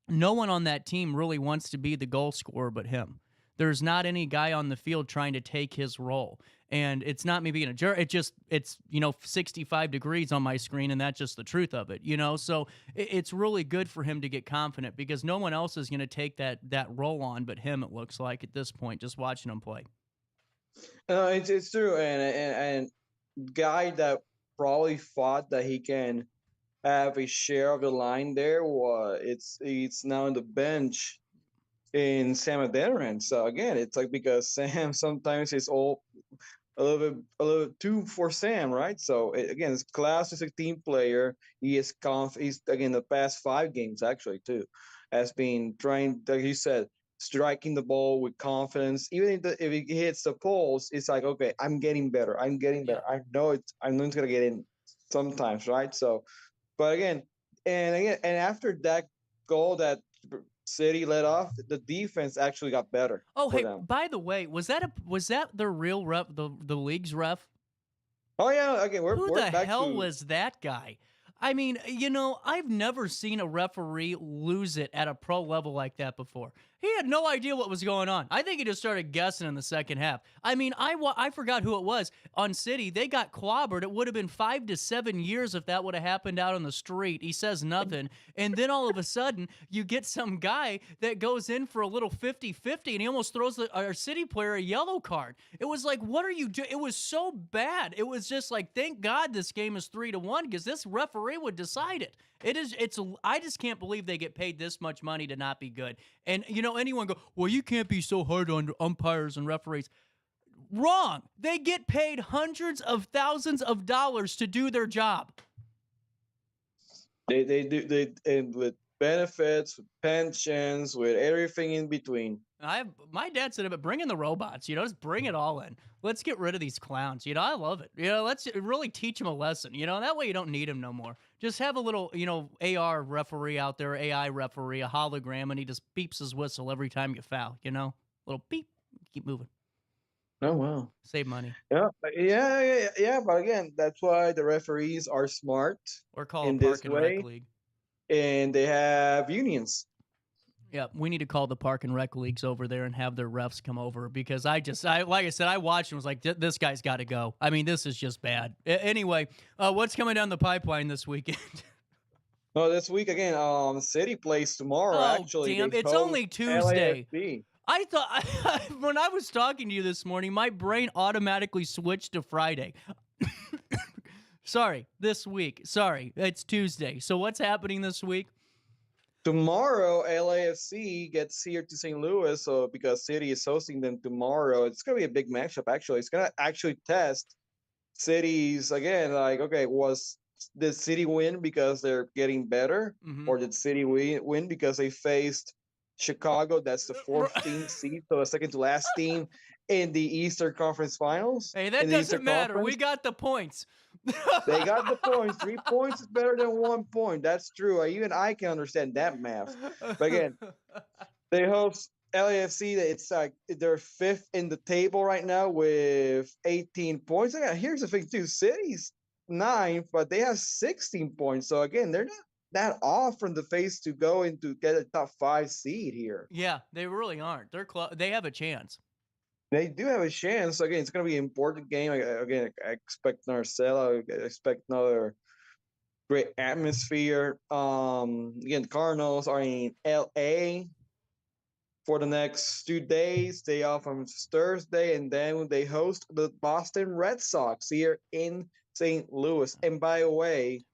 no one on that team really wants to be the goal scorer but him. There's not any guy on the field trying to take his role. And it's not me being a jerk. It's 65 degrees on my screen, and that's just the truth of it, So it's really good for him to get confident, because no one else is going to take that role on but him, it looks like, at this point, just watching him play. It's true. And guy that probably thought that he can have a share of the line there, it's now on the bench in Sam Adeniran. So again, it's like, because Sam sometimes is a little bit too for Sam, right? So again, Klaus is a team player. He is he's again the past 5 games actually too has been trying, like you said, striking the ball with confidence. Even if he hits the poles, it's like, okay, I'm getting better. I know it's gonna get in sometimes, right? So. But again, and after that goal that City let off, the defense actually got better. Oh, hey, by the way, was that the real ref, the league's ref? Oh yeah, okay, who the hell was that guy? I mean, I've never seen a referee lose it at a pro level like that before. He had no idea what was going on. I think he just started guessing in the second half. I mean, I forgot who it was. On City, they got clobbered. It would have been 5 to 7 years if that would have happened out on the street. He says nothing. And then all of a sudden, you get some guy that goes in for a little 50-50, and he almost throws our City player a yellow card. It was like, what are you doing? It was so bad. It was just like, thank God this game is 3-1, because this referee would decide it. I just can't believe they get paid this much money to not be good. And, anyone go, well, you can't be so hard on umpires and referees. Wrong. They get paid hundreds of thousands of dollars to do their job. They do, and with benefits, with pensions, with everything in between. My dad said about bring in the robots, just bring it all in. Let's get rid of these clowns. I love it. Let's really teach them a lesson. That way you don't need them no more. Just have a little, AR referee out there, AI referee, a hologram, and he just beeps his whistle every time you foul, little beep, keep moving. Oh, wow. Save money. Yeah. But again, that's why the referees are smart. Or call a park and rec league. And they have unions. Yeah, we need to call the park and rec leagues over there and have their refs come over, because like I said, I watched and was like, this guy's got to go. I mean, this is just bad. Anyway, what's coming down the pipeline this weekend? No, this week again, City plays tomorrow. Actually, damn, it's only Tuesday. LAFC. I thought when I was talking to you this morning, my brain automatically switched to Friday. Sorry, this week. Sorry, it's Tuesday. So what's happening this week? Tomorrow, LAFC gets here to St. Louis, so because City is hosting them tomorrow, it's gonna be a big matchup. Actually, it's gonna actually test City's again. Like, okay, did City win because they're getting better, or did City win because they faced Chicago? That's the 14th seed, so the second to last team in the Eastern Conference Finals. Hey, that doesn't matter. We got the points. They got the points. 3 points is better than 1 point. That's true. Even I can understand that math. But again, they host LAFC. It's like they're 5th in the table right now with 18 points. Again, here's the thing too. City's 9th, but they have 16 points. So again, they're not that off from the face to go into get a top 5 seed here. Yeah, they really aren't. They have a chance. They do have a chance. Again, it's going to be an important game. Again, I expect another sellout. I expect another great atmosphere. Again, the Cardinals are in LA for the next 2 days. They off on Thursday, and then they host the Boston Red Sox here in St. Louis. And by the way,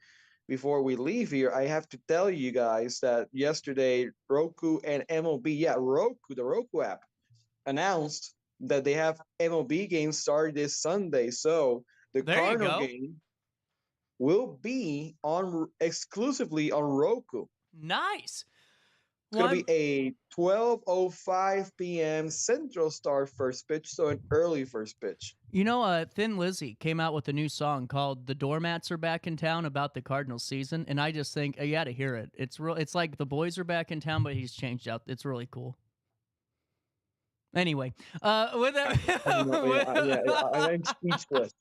before we leave here, I have to tell you guys that yesterday, Roku and MLB, the Roku app, announced that they have MLB games started this Sunday. So the Cardinal game will be exclusively on Roku. Nice. It's going to be a 12:05 p.m. Central start first pitch, so an early first pitch. You know, Thin Lizzy came out with a new song called "The Doormats Are Back in Town" about the Cardinals season, and I just think you got to hear it. It's real. It's like the boys are back in town, but he's changed out. It's really cool. Anyway, with that, I'm speechless.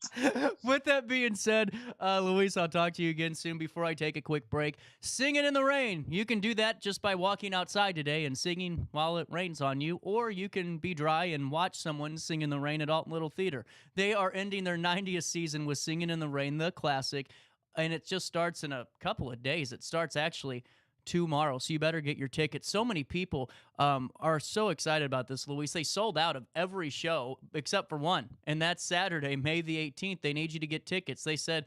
With that being said, Luis, I'll talk to you again soon. Before I take a quick break, singing in the rain. You can do that just by walking outside today and singing while it rains on you, or you can be dry and watch someone sing in the rain at Alton Little Theater. They are ending their 90th season with Singing in the Rain, the classic, and it just starts in a couple of days. It starts actually tomorrow, so you better get your tickets. So many people are so excited about this, Luis. They sold out of every show except for one, and that's Saturday, May the 18th. They need you to get tickets. They said,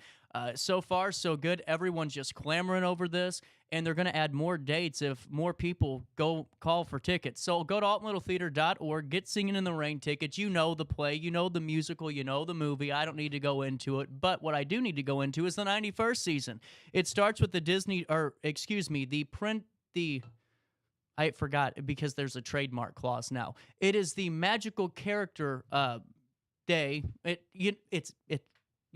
so far, so good. Everyone's just clamoring over this, and they're going to add more dates if more people go call for tickets. So go to altonlittletheater.org, get Singing in the Rain tickets. You know the play, you know the musical, you know the movie. I don't need to go into it, but what I do need to go into is the 91st season. It starts with I forgot because there's a trademark clause now. It is the magical character day.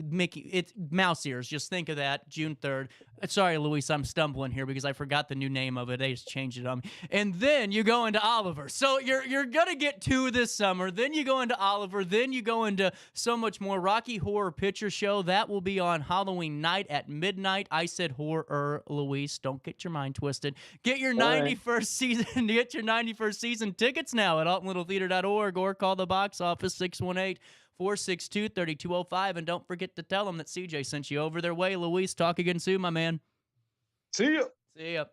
It's mouse ears. Just think of that. June 3rd. Sorry, Luis, I'm stumbling here because I forgot the new name of it. They just changed it on me. And then you go into Oliver. So you're gonna get 2 this summer. Then you go into Oliver. Then you go into so much more. Rocky Horror Picture Show. That will be on Halloween night at midnight. I said horror, Luis. Don't get your mind twisted. Get your 91st season. Get your 91st season tickets now at altonlittletheater.org or call the box office 618-462-3205, and don't forget to tell them that CJ sent you over their way. Luis, talk again soon, my man. See ya. See ya.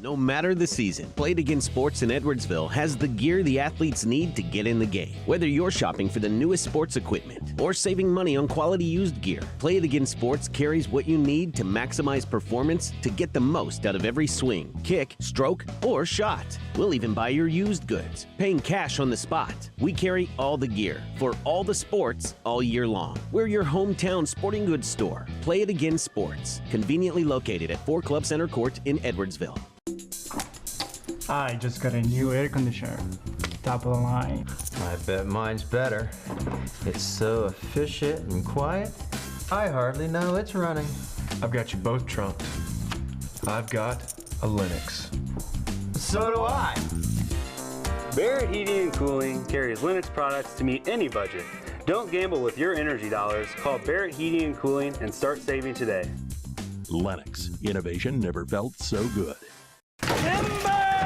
No matter the season, Play It Again Sports in Edwardsville has the gear the athletes need to get in the game. Whether you're shopping for the newest sports equipment or saving money on quality used gear, Play It Again Sports carries what you need to maximize performance to get the most out of every swing, kick, stroke, or shot. We'll even buy your used goods, paying cash on the spot. We carry all the gear for all the sports all year long. We're your hometown sporting goods store. Play It Again Sports, conveniently located at 4 Club Center Court in Edwardsville. I just got a new air conditioner. Top of the line. I bet mine's better. It's so efficient and quiet, I hardly know it's running. I've got you both trumped. I've got a Linux. So do I. Barrett Heating and Cooling carries Linux products to meet any budget. Don't gamble with your energy dollars. Call Barrett Heating and Cooling and start saving today. Lennox. Innovation never felt so good.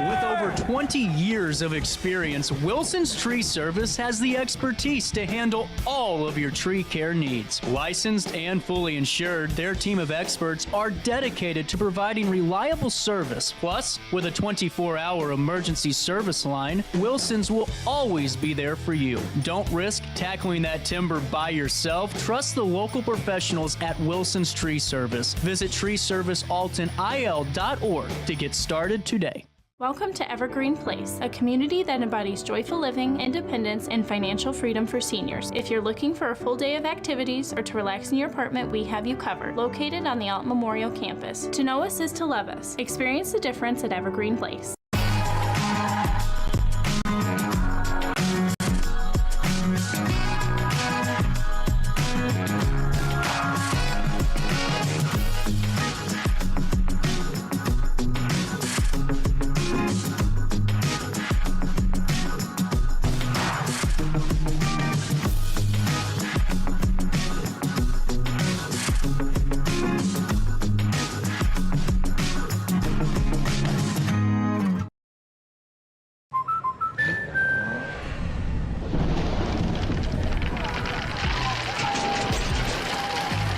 With over over 20 years of experience, Wilson's Tree Service has the expertise to handle all of your tree care needs. Licensed and fully insured, their team of experts are dedicated to providing reliable service. Plus, with a 24-hour emergency service line, Wilson's will always be there for you. Don't risk tackling that timber by yourself. Trust the local professionals at Wilson's Tree Service. Visit treeservicealtonil.org to get started today. Welcome to Evergreen Place, a community that embodies joyful living, independence, and financial freedom for seniors. If you're looking for a full day of activities or to relax in your apartment, we have you covered. Located on the Alton Memorial Campus. To know us is to love us. Experience the difference at Evergreen Place.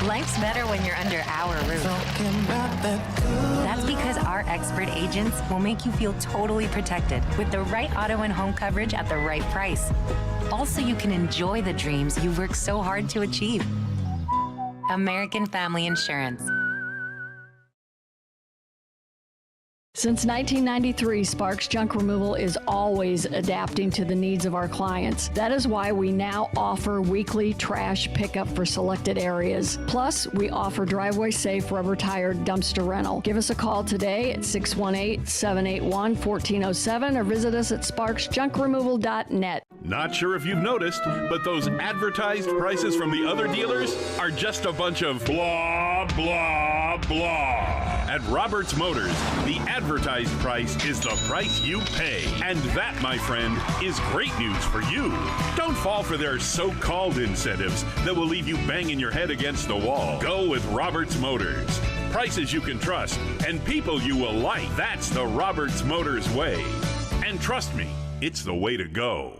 Life's better when you're under our roof. That's because our expert agents will make you feel totally protected with the right auto and home coverage at the right price. Also, you can enjoy the dreams you've worked so hard to achieve. American Family Insurance. Since 1993, Sparks Junk Removal is always adapting to the needs of our clients. That is why we now offer weekly trash pickup for selected areas. Plus, we offer driveway-safe rubber-tired dumpster rental. Give us a call today at 618-781-1407 or visit us at sparksjunkremoval.net. Not sure if you've noticed, but those advertised prices from the other dealers are just a bunch of blah, blah, blah. At Roberts Motors, the advertised price is the price you pay. And that, my friend, is great news for you. Don't fall for their so-called incentives that will leave you banging your head against the wall. Go with Roberts Motors. Prices you can trust and people you will like. That's the Roberts Motors way. And trust me, it's the way to go.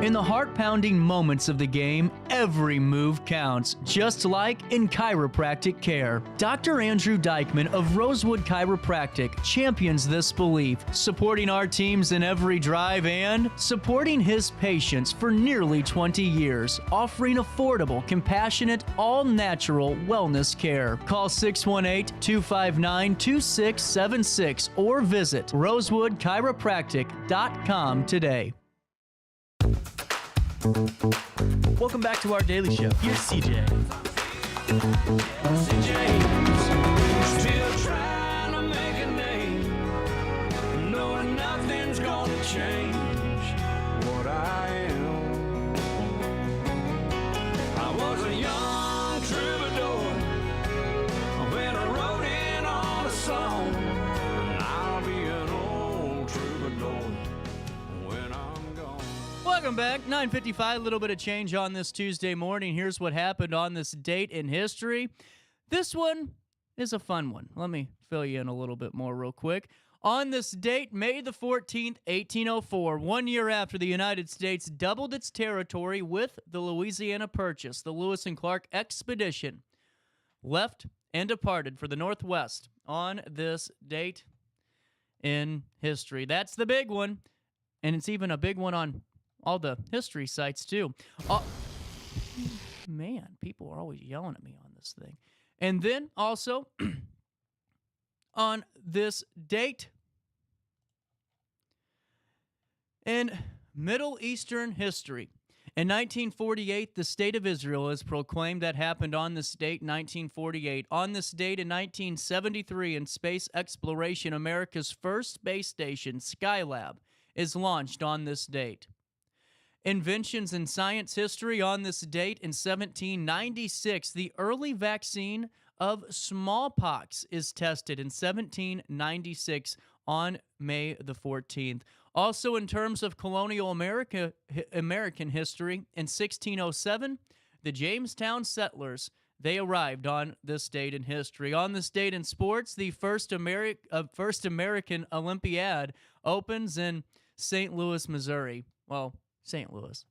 In the heart-pounding moments of the game, every move counts, just like in chiropractic care. Dr. Andrew Dykman of Rosewood Chiropractic champions this belief, supporting our teams in every drive and supporting his patients for nearly 20 years, offering affordable, compassionate, all-natural wellness care. Call 618-259-2676 or visit rosewoodchiropractic.com today. Welcome back to our daily show. Here's CJ. Still trying to make a name, knowing nothing's gonna change what I am. I was a young troubadour when I wrote in on a song, and I'll be an old troubadour when I'm gone. Welcome back. 9:55, a little bit of change on this Tuesday morning. Here's what happened on this date in history. This one is a fun one. Let me fill you in a little bit more real quick. On this date, May the 14th, 1804, 1 year after the United States doubled its territory with the Louisiana Purchase, the Lewis and Clark expedition left and departed for the Northwest on this date in history. That's the big one, and it's even a big one on all the history sites, too. Man, people are always yelling at me on this thing. And then also, on this date in Middle Eastern history, in 1948, the State of Israel is proclaimed. That happened on this date, 1948. On this date in 1973, in space exploration, America's first space station, Skylab, is launched on this date. Inventions in science history on this date in 1796. The early vaccine of smallpox is tested in 1796 on May the 14th. Also, in terms of colonial American history, in 1607, the Jamestown settlers they arrived on this date in history. On this date in sports, the first American Olympiad opens in St. Louis, Missouri. Well, St. Louis.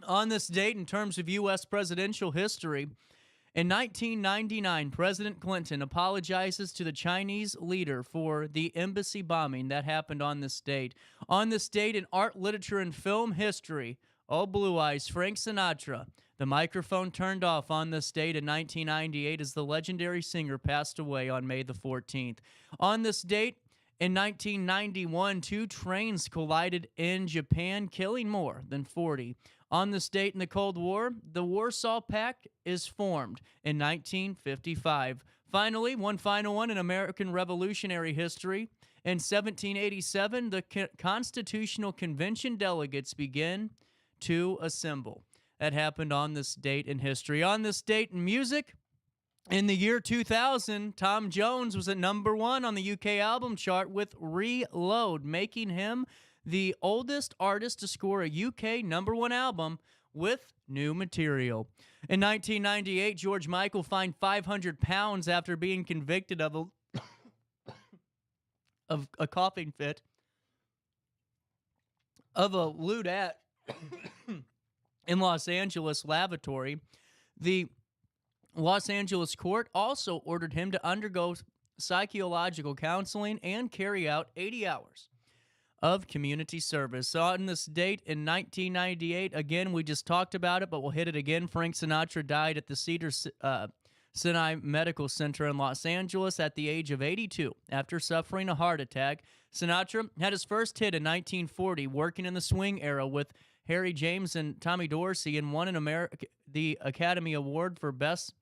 On this date, in terms of U.S. presidential history, in 1999, President Clinton apologizes to the Chinese leader for the embassy bombing that happened on this date. On this date in art, literature, and film history, oh, Blue Eyes, Frank Sinatra. The microphone turned off on this date in 1998 as the legendary singer passed away on May the 14th. On this date, in 1991, 2 trains collided in Japan, killing more than 40. On this date in the Cold War, the Warsaw Pact is formed in 1955. Finally, one final one in American Revolutionary history. In 1787, the Constitutional Convention delegates begin to assemble. That happened on this date in history. On this date in music, in the year 2000, Tom Jones was at #1 on the UK album chart with Reload, making him the oldest artist to score a UK #1 album with new material. In 1998, George Michael fined 500 pounds after being convicted of a coughing fit of a lewd act in Los Angeles lavatory. The Los Angeles court also ordered him to undergo psychological counseling and carry out 80 hours of community service. So on this date in 1998, again, we just talked about it, but we'll hit it again. Frank Sinatra died at the Cedars-Sinai Medical Center in Los Angeles at the age of 82 after suffering a heart attack. Sinatra had his first hit in 1940, working in the swing era with Harry James and Tommy Dorsey, and won the Academy Award for Best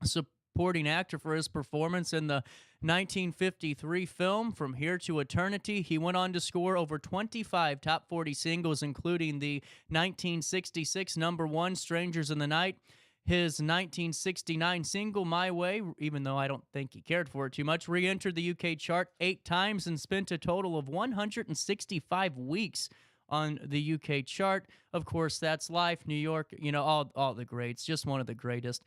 Supporting Actor for his performance in the 1953 film From Here to Eternity. He went on to score over 25 top 40 singles, including the 1966 #1 Strangers in the Night, his 1969 single My Way, even though I don't think he cared for it too much, re-entered the UK chart 8 times and spent a total of 165 weeks on the UK chart. Of course, That's Life, New York, all the greats, just one of the greatest.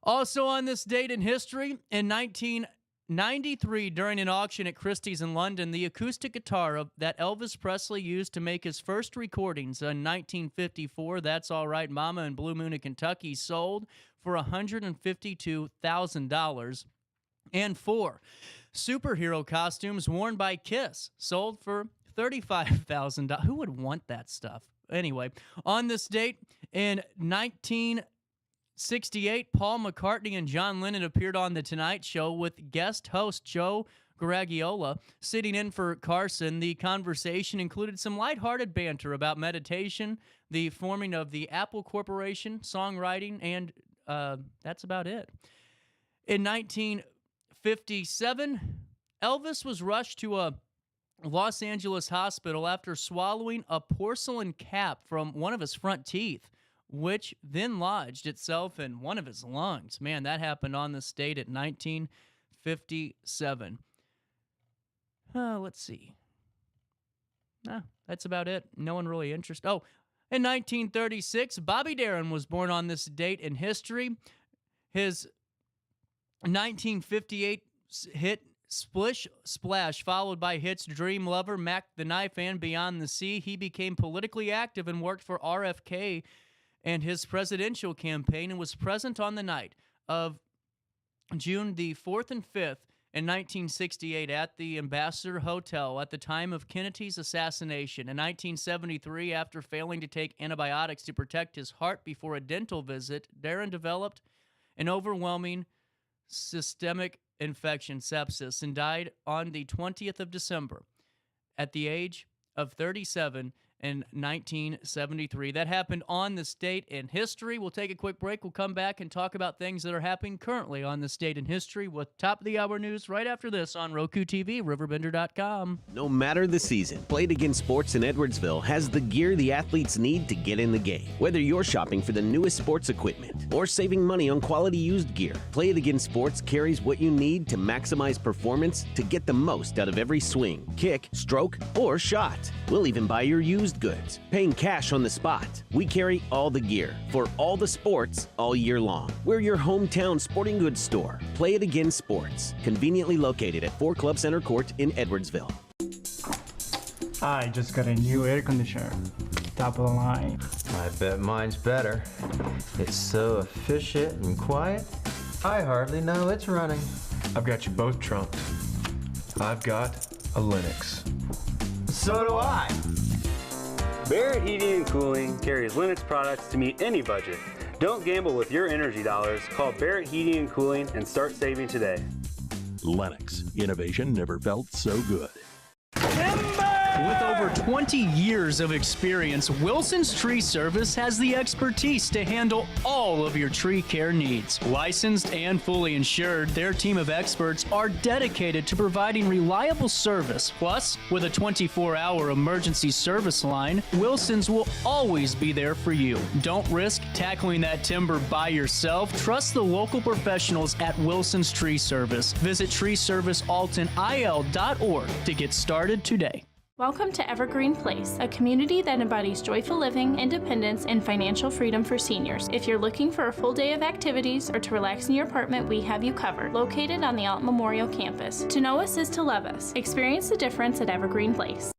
Also on this date in history, in 1993, during an auction at Christie's in London, the acoustic guitar that Elvis Presley used to make his first recordings in 1954, That's All Right Mama in Blue Moon of Kentucky, sold for $152,000. And 4 superhero costumes worn by Kiss sold for $35,000. Who would want that stuff? Anyway, on this date in 1968, Paul McCartney and John Lennon appeared on The Tonight Show with guest host Joe Garagiola sitting in for Carson. The conversation included some lighthearted banter about meditation, the forming of the Apple Corporation, songwriting, and that's about it. In 1957, Elvis was rushed to a Los Angeles hospital after swallowing a porcelain cap from one of his front teeth, which then lodged itself in one of his lungs. Man, that happened on this date at 1957. Let's see. That's about it. No one really interested. Oh, in 1936, Bobby Darin was born on this date in history. His 1958 hit Splish Splash, followed by hits Dream Lover, Mac the Knife, and Beyond the Sea. He became politically active and worked for RFK and his presidential campaign, and was present on the night of June the 4th and 5th in 1968 at the Ambassador Hotel at the time of Kennedy's assassination. In 1973, after failing to take antibiotics to protect his heart before a dental visit, Darin developed an overwhelming systemic infection, sepsis, and died on the 20th of December at the age of 37 in 1973. That happened on this date in history. We'll take a quick break. We'll come back and talk about things that are happening currently on this date in history with top of the hour news right after this on Roku TV, RiverBender.com. No matter the season, Play It Again Sports in Edwardsville has the gear the athletes need to get in the game. Whether you're shopping for the newest sports equipment or saving money on quality used gear, Play It Again Sports carries what you need to maximize performance to get the most out of every swing, kick, stroke, or shot. We'll even buy your used used goods, paying cash on the spot. We carry all the gear for all the sports all year long. We're your hometown sporting goods store. Play It Again Sports, conveniently located at 4 Club Center Court in Edwardsville. I just got a new air conditioner. Top of the line. I bet mine's better. It's so efficient and quiet, I hardly know it's running. I've got you both trumped. I've got a Linux. So do I. Barrett Heating and Cooling carries Linux products to meet any budget. Don't gamble with your energy dollars. Call Barrett Heating and Cooling and start saving today. Lennox. Innovation never felt so good. With over 20 years of experience, Wilson's Tree Service has the expertise to handle all of your tree care needs. Licensed and fully insured, their team of experts are dedicated to providing reliable service. Plus, with a 24-hour emergency service line, Wilson's will always be there for you. Don't risk tackling that timber by yourself. Trust the local professionals at Wilson's Tree Service. Visit treeservicealtonil.org to get started today. Welcome to Evergreen Place, a community that embodies joyful living, independence, and financial freedom for seniors. If you're looking for a full day of activities or to relax in your apartment, we have you covered. Located on the Alton Memorial Campus. To know us is to love us. Experience the difference at Evergreen Place.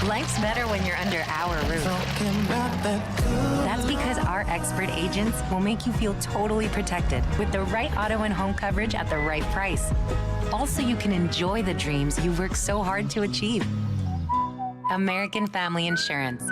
Life's better when you're under our roof. That's because our expert agents will make you feel totally protected with the right auto and home coverage at the right price. Also, you can enjoy the dreams you worked so hard to achieve. American Family Insurance.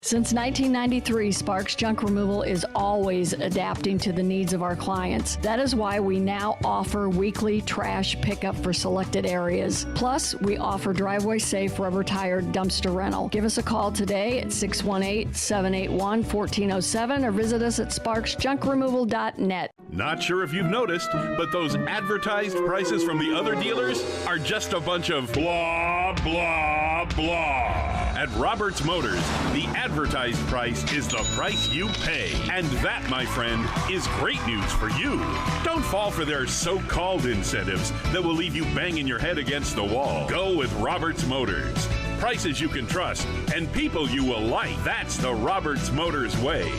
Since 1993, Sparks Junk Removal is always adapting to the needs of our clients. That is why we now offer weekly trash pickup for selected areas. Plus, we offer driveway-safe rubber-tired dumpster rental. Give us a call today at 618-781-1407 or visit us at sparksjunkremoval.net. Not sure if you've noticed, but those advertised prices from the other dealers are just a bunch of blah, blah, blah. At Roberts Motors, the advertised price is the price you pay. And that, my friend, is great news for you. Don't fall for their so-called incentives that will leave you banging your head against the wall. Go with Roberts Motors. Prices you can trust and people you will like. That's the Roberts Motors way.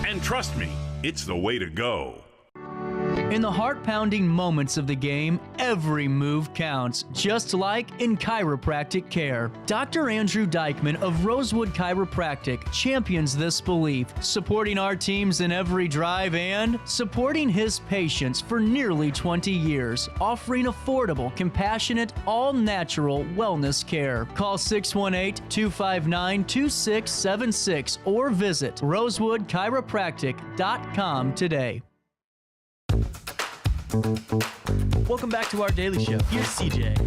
And trust me, it's the way to go. In the heart-pounding moments of the game, every move counts, just like in chiropractic care. Dr. Andrew Dykman of Rosewood Chiropractic champions this belief, supporting our teams in every drive and supporting his patients for nearly 20 years, offering affordable, compassionate, all-natural wellness care. Call 618-259-2676 or visit rosewoodchiropractic.com today. Welcome back to our daily show. Here's CJ.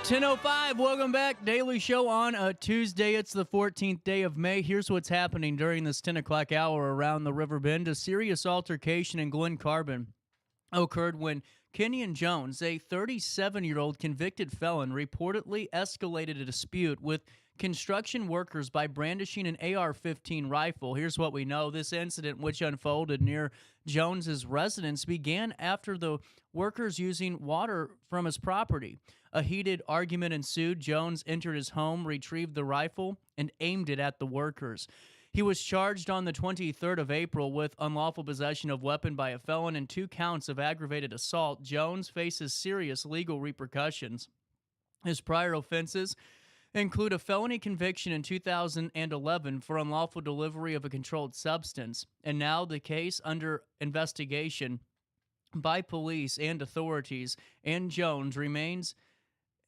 .05, welcome back. Daily show on a Tuesday. It's the 14th day of May. Here's what's happening during this 10 o'clock hour around the Riverbend. A serious altercation in Glen Carbon occurred when Kenyon Jones, a 37-year-old convicted felon, reportedly escalated a dispute with construction workers by brandishing an AR-15 rifle. Here's what we know. This incident, which unfolded near Jones's residence, began after the workers using water from his property. A heated argument ensued. Jones entered his home, retrieved the rifle, and aimed it at the workers. He was charged on the 23rd of April with unlawful possession of weapon by a felon and 2 counts of aggravated assault. Jones faces serious legal repercussions. His prior offenses include a felony conviction in 2011 for unlawful delivery of a controlled substance, and now the case under investigation by police and authorities, and Jones remains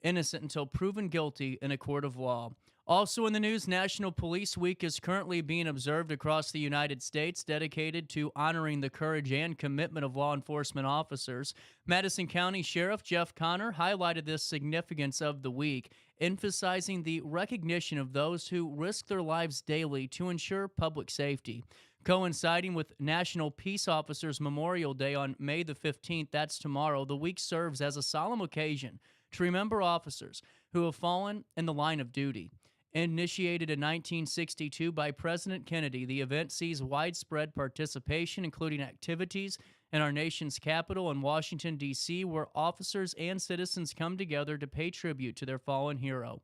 innocent until proven guilty in a court of law. Also in the news, National Police Week is currently being observed across the United States, dedicated to honoring the courage and commitment of law enforcement officers. Madison County Sheriff Jeff Connor highlighted the significance of the week, emphasizing the recognition of those who risk their lives daily to ensure public safety. Coinciding with National Peace Officers Memorial Day on May the 15th, that's tomorrow, the week serves as a solemn occasion to remember officers who have fallen in the line of duty. Initiated in 1962 by President Kennedy, the event sees widespread participation, including activities in our nation's capital in Washington, D.C., where officers and citizens come together to pay tribute to their fallen hero.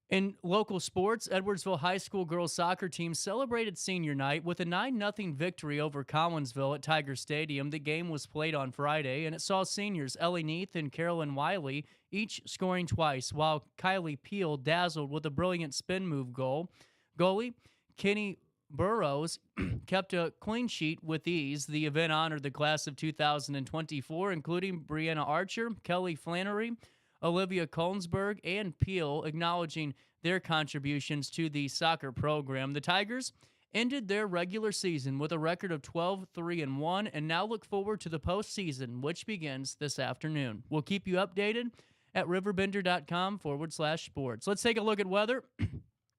In local sports, Edwardsville High School girls soccer team celebrated senior night with a 9-0 victory over Collinsville at Tiger Stadium. The game was played on Friday, and it saw seniors Ellie Neath and Carolyn Wiley each scoring twice, while Kylie Peel dazzled with a brilliant spin move goal. Goalie Kenny Burrows kept a clean sheet with ease. The event honored the class of 2024, including Brianna Archer, Kelly Flannery, Olivia Kolnsberg, and Peel, acknowledging their contributions to the soccer program. The Tigers ended their regular season with a record of 12-3-1 and now look forward to the postseason, which begins this afternoon. We'll keep you updated at RiverBender.com/sports. Let's take a look at weather.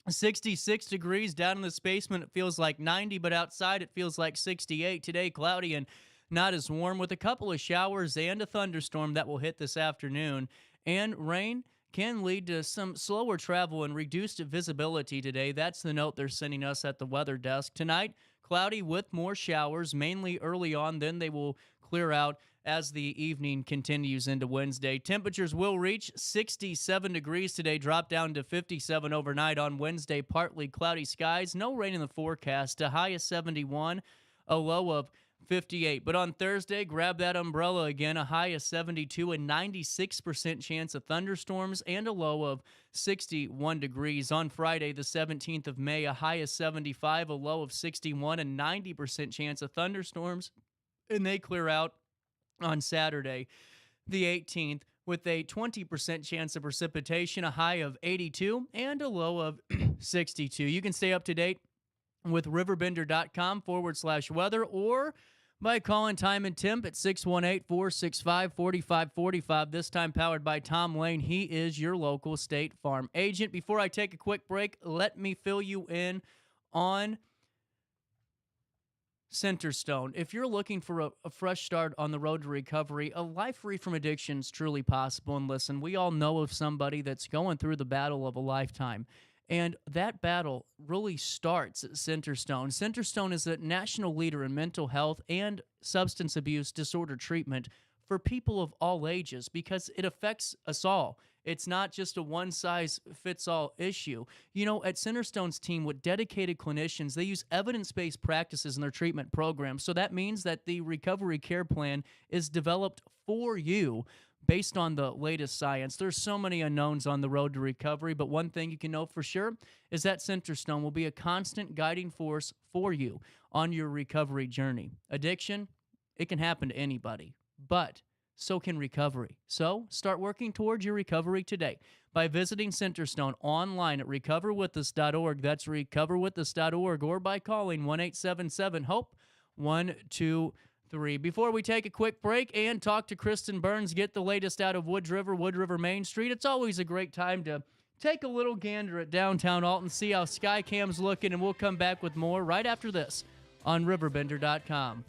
66 degrees down in this basement. It feels like 90, but outside it feels like 68. Today, cloudy and not as warm, with a couple of showers and a thunderstorm that will hit this afternoon. And rain can lead to some slower travel and reduced visibility today. That's the note they're sending us at the weather desk. Tonight, cloudy with more showers, mainly early on. Then they will clear out as the evening continues into Wednesday. Temperatures will reach 67 degrees today, drop down to 57 overnight on Wednesday. Partly cloudy skies, no rain in the forecast. A high of 71, a low of 58. But on Thursday, grab that umbrella again. A high of 72, a 96% chance of thunderstorms, and a low of 61 degrees. On Friday, the 17th of May, a high of 75, a low of 61, a 90% chance of thunderstorms, and they clear out on Saturday, the 18th, with a 20% chance of precipitation, a high of 82, and a low of 62. You can stay up to date with RiverBender.com/weather or by calling Time and Temp at 618-465-4545. This time powered by Tom Lane. He is your local State Farm agent. Before I take a quick break, let me fill you in on Centerstone. If you're looking for a fresh start on the road to recovery, a life free from addiction is truly possible. And listen, we all know of somebody that's going through the battle of a lifetime. And that battle really starts at Centerstone. Centerstone is a national leader in mental health and substance abuse disorder treatment for people of all ages because it affects us all. It's not just a one-size-fits-all issue. You know, at Centerstone's team with dedicated clinicians, they use evidence-based practices in their treatment program. So that means that the recovery care plan is developed for you based on the latest science. There's so many unknowns on the road to recovery, but one thing you can know for sure is that Centerstone will be a constant guiding force for you on your recovery journey. Addiction, it can happen to anybody, but so can recovery. So start working towards your recovery today by visiting Centerstone online at recoverwithus.org. That's recoverwithus.org, or by calling 1-877-HOPE-123. Before we take a quick break and talk to Kristen Burns, get the latest out of Wood River Main Street, it's always a great time to take a little gander at downtown Alton, see how Skycam's looking, and we'll come back with more right after this on RiverBender.com.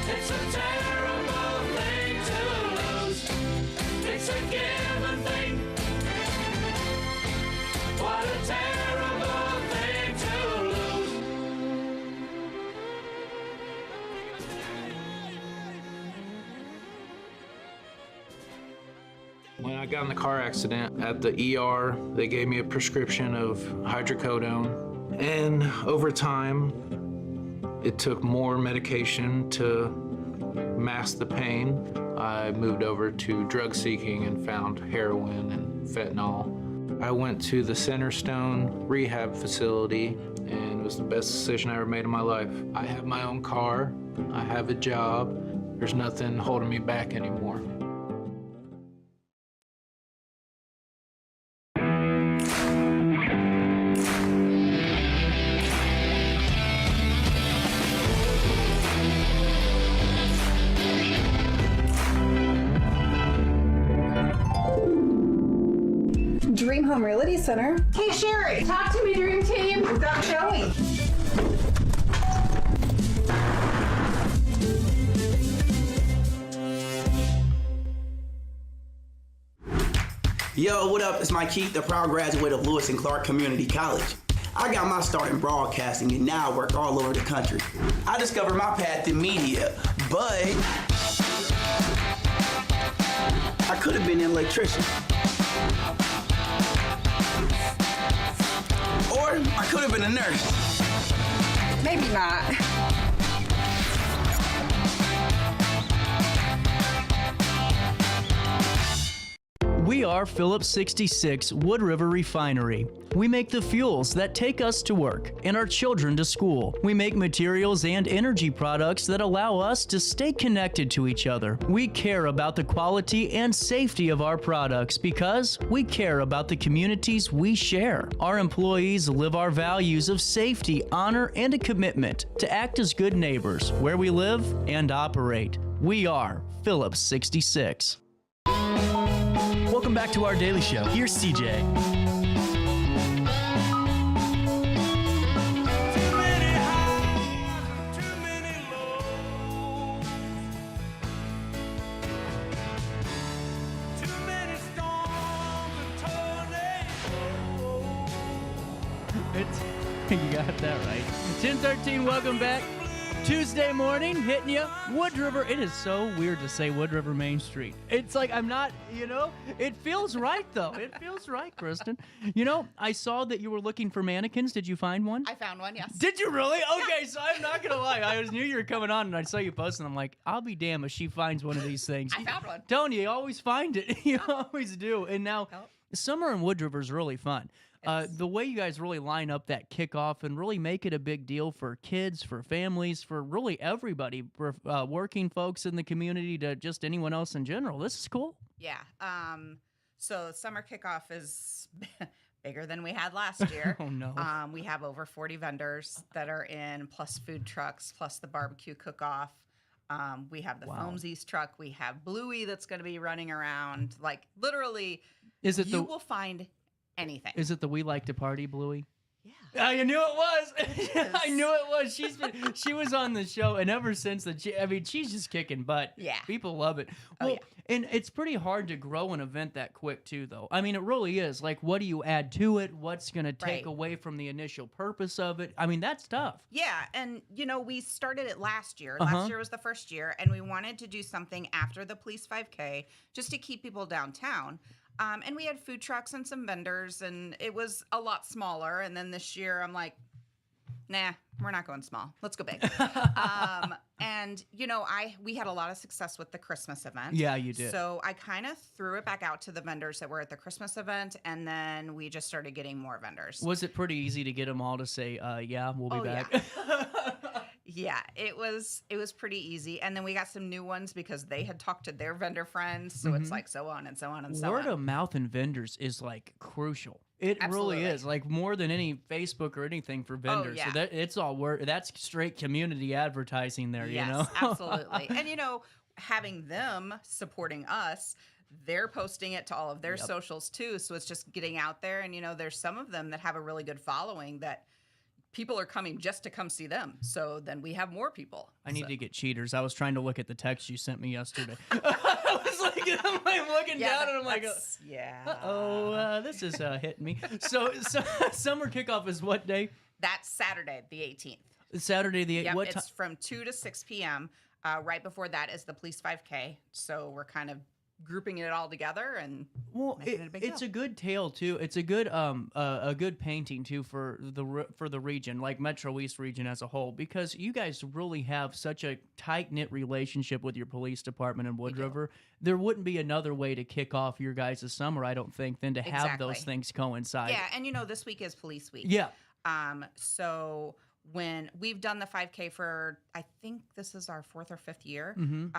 It's a terrible thing to lose. It's a given thing. What a terrible thing to lose. When I got in the car accident at the ER, they gave me a prescription of hydrocodone. And over time, it took more medication to mask the pain. I moved over to drug seeking and found heroin and fentanyl. I went to the Centerstone rehab facility, and it was the best decision I ever made in my life. I have my own car, I have a job. There's nothing holding me back anymore. Dream Home Realty Center. Hey, Sherry. Talk to me, Dream Team. We've got Joey. Yo, what up? It's Mike Keith, the proud graduate of Lewis and Clark Community College. I got my start in broadcasting and now I work all over the country. I discovered my path in media, but I could have been an electrician. Or I could have been a nurse. Maybe not. We are Phillips 66 Wood River Refinery. We make the fuels that take us to work and our children to school. We make materials and energy products that allow us to stay connected to each other. We care about the quality and safety of our products because we care about the communities we share. Our employees live our values of safety, honor, and a commitment to act as good neighbors where we live and operate. We are Phillips 66. Welcome back to our daily show. Here's CJ. You got that right. 10:13, welcome back. Tuesday morning, hitting you. Wood River. It is so weird to say Wood River Main Street. It's like I'm not, it feels right, though. It feels right, Kristen. I saw that you were looking for mannequins. Did you find one? I found one, yes. Did you really? Okay, so I'm not going to lie. I knew you were coming on, and I saw you posting. I'm like, I'll be damned if she finds one of these things. I found one. Telling you always find it. You always do. And now, summer in Wood River is really fun. The way you guys really line up that kickoff and really make it a big deal for kids, for families, for really everybody, for working folks in the community to just anyone else in general. This is cool. Yeah. So summer kickoff is bigger than we had last year. Oh, no. We have over 40 vendors that are in, plus food trucks, plus the barbecue cook-off. We have the Foamsies truck. We have Bluey that's going to be running around. Like, literally, you will find anything. Is it the We Like to Party Bluey? Yeah. I knew it was. I knew it was. She was on the show, and ever since that, she's just kicking butt. Yeah. People love it. Well, and it's pretty hard to grow an event that quick, too, though. I mean, it really is. Like, what do you add to it? What's going to take away from the initial purpose of it? I mean, that's tough. Yeah, and, we started it last year. Last year was the first year, and we wanted to do something after the Police 5K just to keep people downtown. And we had food trucks and some vendors, and it was a lot smaller. And then this year, I'm like, nah, we're not going small. Let's go big. And, we had a lot of success with the Christmas event. Yeah, you did. So I kind of threw it back out to the vendors that were at the Christmas event, and then we just started getting more vendors. Was it pretty easy to get them all to say, yeah, we'll be back? Yeah. Yeah, it was pretty easy. And then we got some new ones because they had talked to their vendor friends. So it's like so on and so on and so on. Word of mouth and vendors is like crucial. It Absolutely. really is, like more than any Facebook or anything for vendors. Oh, yeah. So it's all word. That's straight community advertising there, Yes, absolutely. And, having them supporting us, they're posting it to all of their socials too. So it's just getting out there. And, there's some of them that have a really good following that people are coming just to come see them. So then we have more people. I need to get cheaters. I was trying to look at the text you sent me yesterday. I was like, I'm looking down and I'm like, this is hitting me. So summer kickoff is what day? That's Saturday, the 18th. Saturday the 18th. Yep, what it's from 2 to 6 p.m. Right before that is the Police 5K. So we're kind of grouping it all together and Well, making it a big it's deal. a good tale too. It's a good painting too for the region, like Metro East region as a whole, because you guys really have such a tight knit relationship with your police department in Wood River. There wouldn't be another way to kick off your guys' summer, I don't think, than to have those Exactly. things coincide. Yeah, and this week is Police Week. Yeah. So when we've done the 5K for, I think this is our 4th or 5th year, Mhm.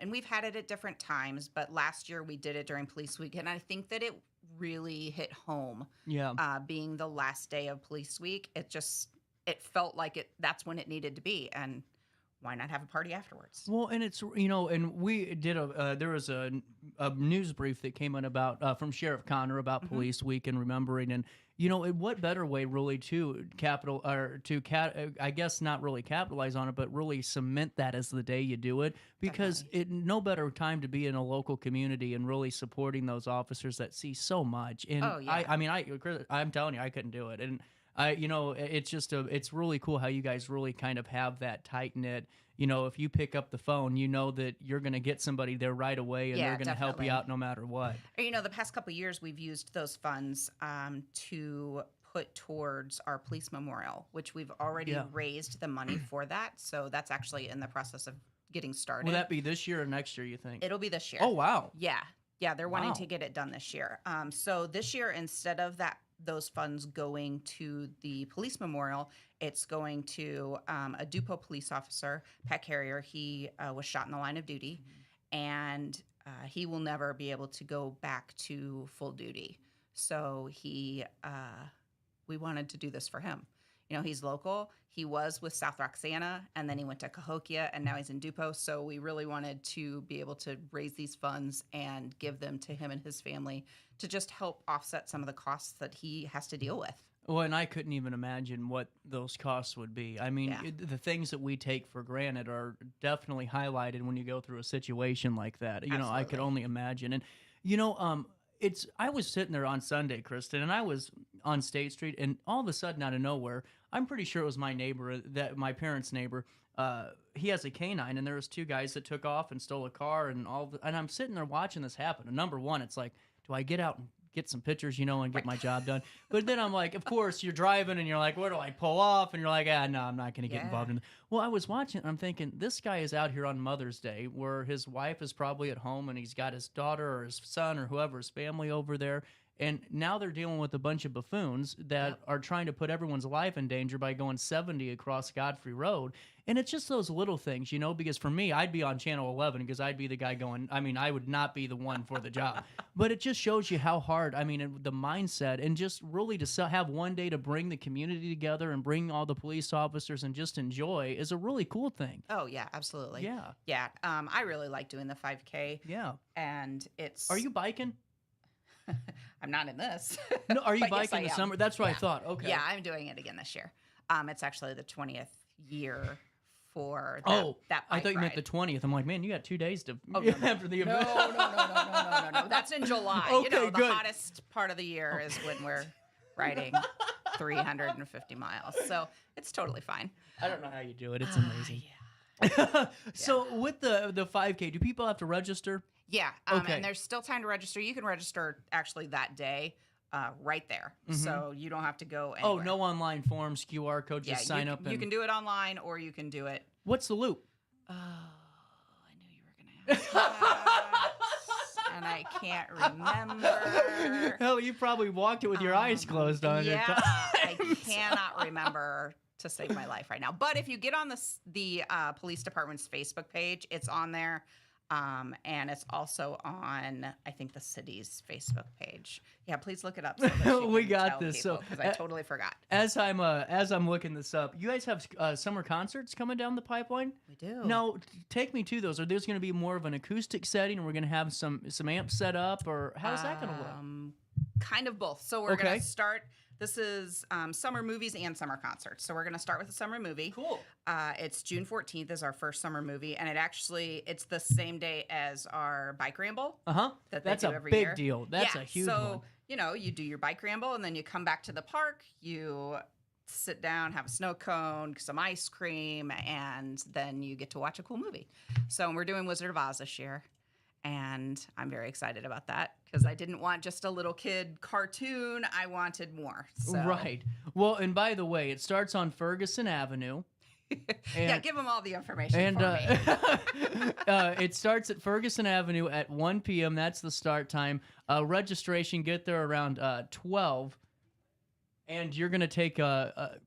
and we've had it at different times, but last year we did it during Police Week, and I think that it really hit home. Yeah. Being the last day of Police Week, it felt like that's when it needed to be, and why not have a party afterwards? Well, and it's, and we did there was a news brief that came in about from Sheriff Connor about Police Week and remembering, and what better way really to I guess not really capitalize on it, but really cement that as the day you do it, because no better time to be in a local community and really supporting those officers that see so much. And Oh, yeah. I'm telling you, I couldn't do it, and it's really cool how you guys really kind of have that tight knit. If you pick up the phone, you know that you're going to get somebody there right away, and Yeah, they're going to help definitely. you out no matter what. The past couple of years, we've used those funds to put towards our police memorial, which we've already raised the money for that. So that's actually in the process of getting started. Will that be this year or next year, you think? It'll be this year. Oh, wow. Yeah. Yeah, they're wanting Wow. to get it done this year. So this year, instead of those funds going to the police memorial, it's going to a Dupo police officer, Pat Carrier. He was shot in the line of duty, and he will never be able to go back to full duty. So we wanted to do this for him. He's local. He was with South Roxana, and then he went to Cahokia, and now he's in Dupo. So we really wanted to be able to raise these funds and give them to him and his family to just help offset some of the costs that he has to deal with. Well, and I couldn't even imagine what those costs would be. I mean, the things that we take for granted are definitely highlighted when you go through a situation like that. I could only imagine. And, I was sitting there on Sunday, Kristen, and I was on State Street, and all of a sudden, out of nowhere, I'm pretty sure it was my neighbor, my parents' neighbor. He has a canine, and there was two guys that took off and stole a car, and and I'm sitting there watching this happen. And number one, it's like, do I get out and get some pictures, and get my job done? But then I'm like, of course, you're driving, and you're like, where do I pull off? And you're like, no, I'm not going to get involved in it. Well, I was watching, and I'm thinking, this guy is out here on Mother's Day, where his wife is probably at home, and he's got his daughter or his son or whoever, his family over there. And now they're dealing with a bunch of buffoons that are trying to put everyone's life in danger by going 70 across Godfrey Road. And it's just those little things, because for me, I'd be on Channel 11 because I'd be the guy going, I would not be the one for the job. But it just shows you how hard, the mindset, and just really to have one day to bring the community together and bring all the police officers and just enjoy is a really cool thing. Oh, yeah, absolutely. Yeah. Yeah. I really like doing the 5K. Yeah. And it's... Are you biking? I'm not in this. No, are you But yes, biking I the am. summer? That's what I thought. Okay. Yeah, I'm doing it again this year. It's actually the 20th year for that I bike thought you meant ride. the 20th. I'm like, man, you got 2 days to after the No, event. no. That's in July. Okay, the good. hottest part of the year is when we're riding 350 miles. So it's totally fine. I don't know how you do it. It's amazing. So with the 5K, do people have to register? Yeah. Okay. And there's still time to register. You can register actually that day right there. Mhm. So you don't have to go anywhere. Oh, no online forms, QR code, just sign up. You can do it online or you can do it. What's the loop? Oh, I knew you were going to ask that. And I can't remember. Hell, you probably walked it with your eyes closed on it. Yeah, I cannot remember to save my life right now. But if you get on the police department's Facebook page, it's on there. And it's also on, I think, the city's Facebook page. Yeah, please look it up. So that We got this. Because I totally forgot. As I'm looking this up, you guys have summer concerts coming down the pipeline? We do. Now, take me to those. Are there's going to be more of an acoustic setting, or we're going to have some amps set up, or how's that going to look? Kind of both. So we're going to start. This is summer movies and summer concerts. So we're going to start with a summer movie. Cool. It's June 14th is our first summer movie, and it's the same day as our bike ramble. That That's they do a every big year. deal. That's a huge one. So, you do your bike ramble, and then you come back to the park, you sit down, have a snow cone, some ice cream, and then you get to watch a cool movie. So we're doing Wizard of Oz this year. And I'm very excited about that because I didn't want just a little kid cartoon. I wanted more. So. Right. Well, and by the way, it starts on Ferguson Avenue. Yeah, give them all the information for me. It starts at Ferguson Avenue at 1 p.m. That's the start time. Registration, get there around 12. And you're going to take a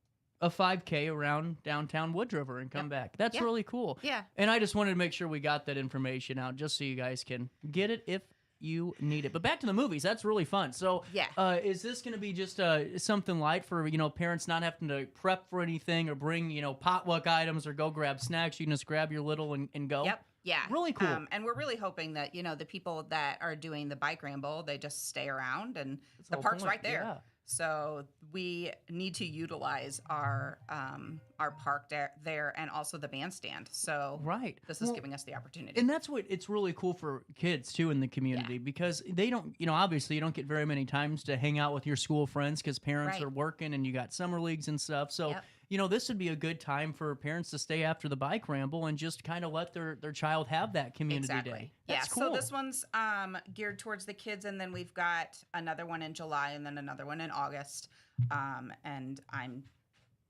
5K around downtown Wood River and come back. That's really cool. Yeah. And I just wanted to make sure we got that information out just so you guys can get it if you need it. But back to the movies. That's really fun. So is this going to be just something light for, parents not having to prep for anything or bring, potluck items or go grab snacks? You can just grab your little and go? Yep. Yeah. Really cool. And we're really hoping that, the people that are doing the bike ramble, they just stay around and the park's right there. Yeah. So we need to utilize our park there and also the bandstand. So this is giving us the opportunity. And that's what it's really cool for kids too in the community because they don't, obviously you don't get very many times to hang out with your school friends because parents are working and you got summer leagues and stuff. So this would be a good time for parents to stay after the bike ramble and just kind of let their child have that community day. That's cool. So this one's geared towards the kids, and then we've got another one in July and then another one in August. And I'm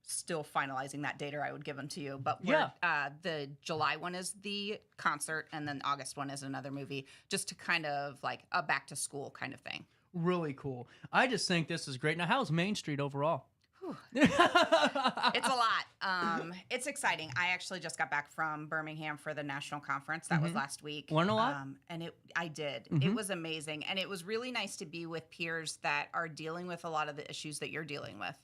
still finalizing that date, or I would give them to you. But the July one is the concert, and then the August one is another movie, just to kind of like a back to school kind of thing. Really cool. I just think this is great. Now, how's Main Street overall? It's a lot. It's exciting. I actually just got back from Birmingham for the national conference. That was last week. Learn a lot? And I did. It was amazing. And it was really nice to be with peers that are dealing with a lot of the issues that you're dealing with.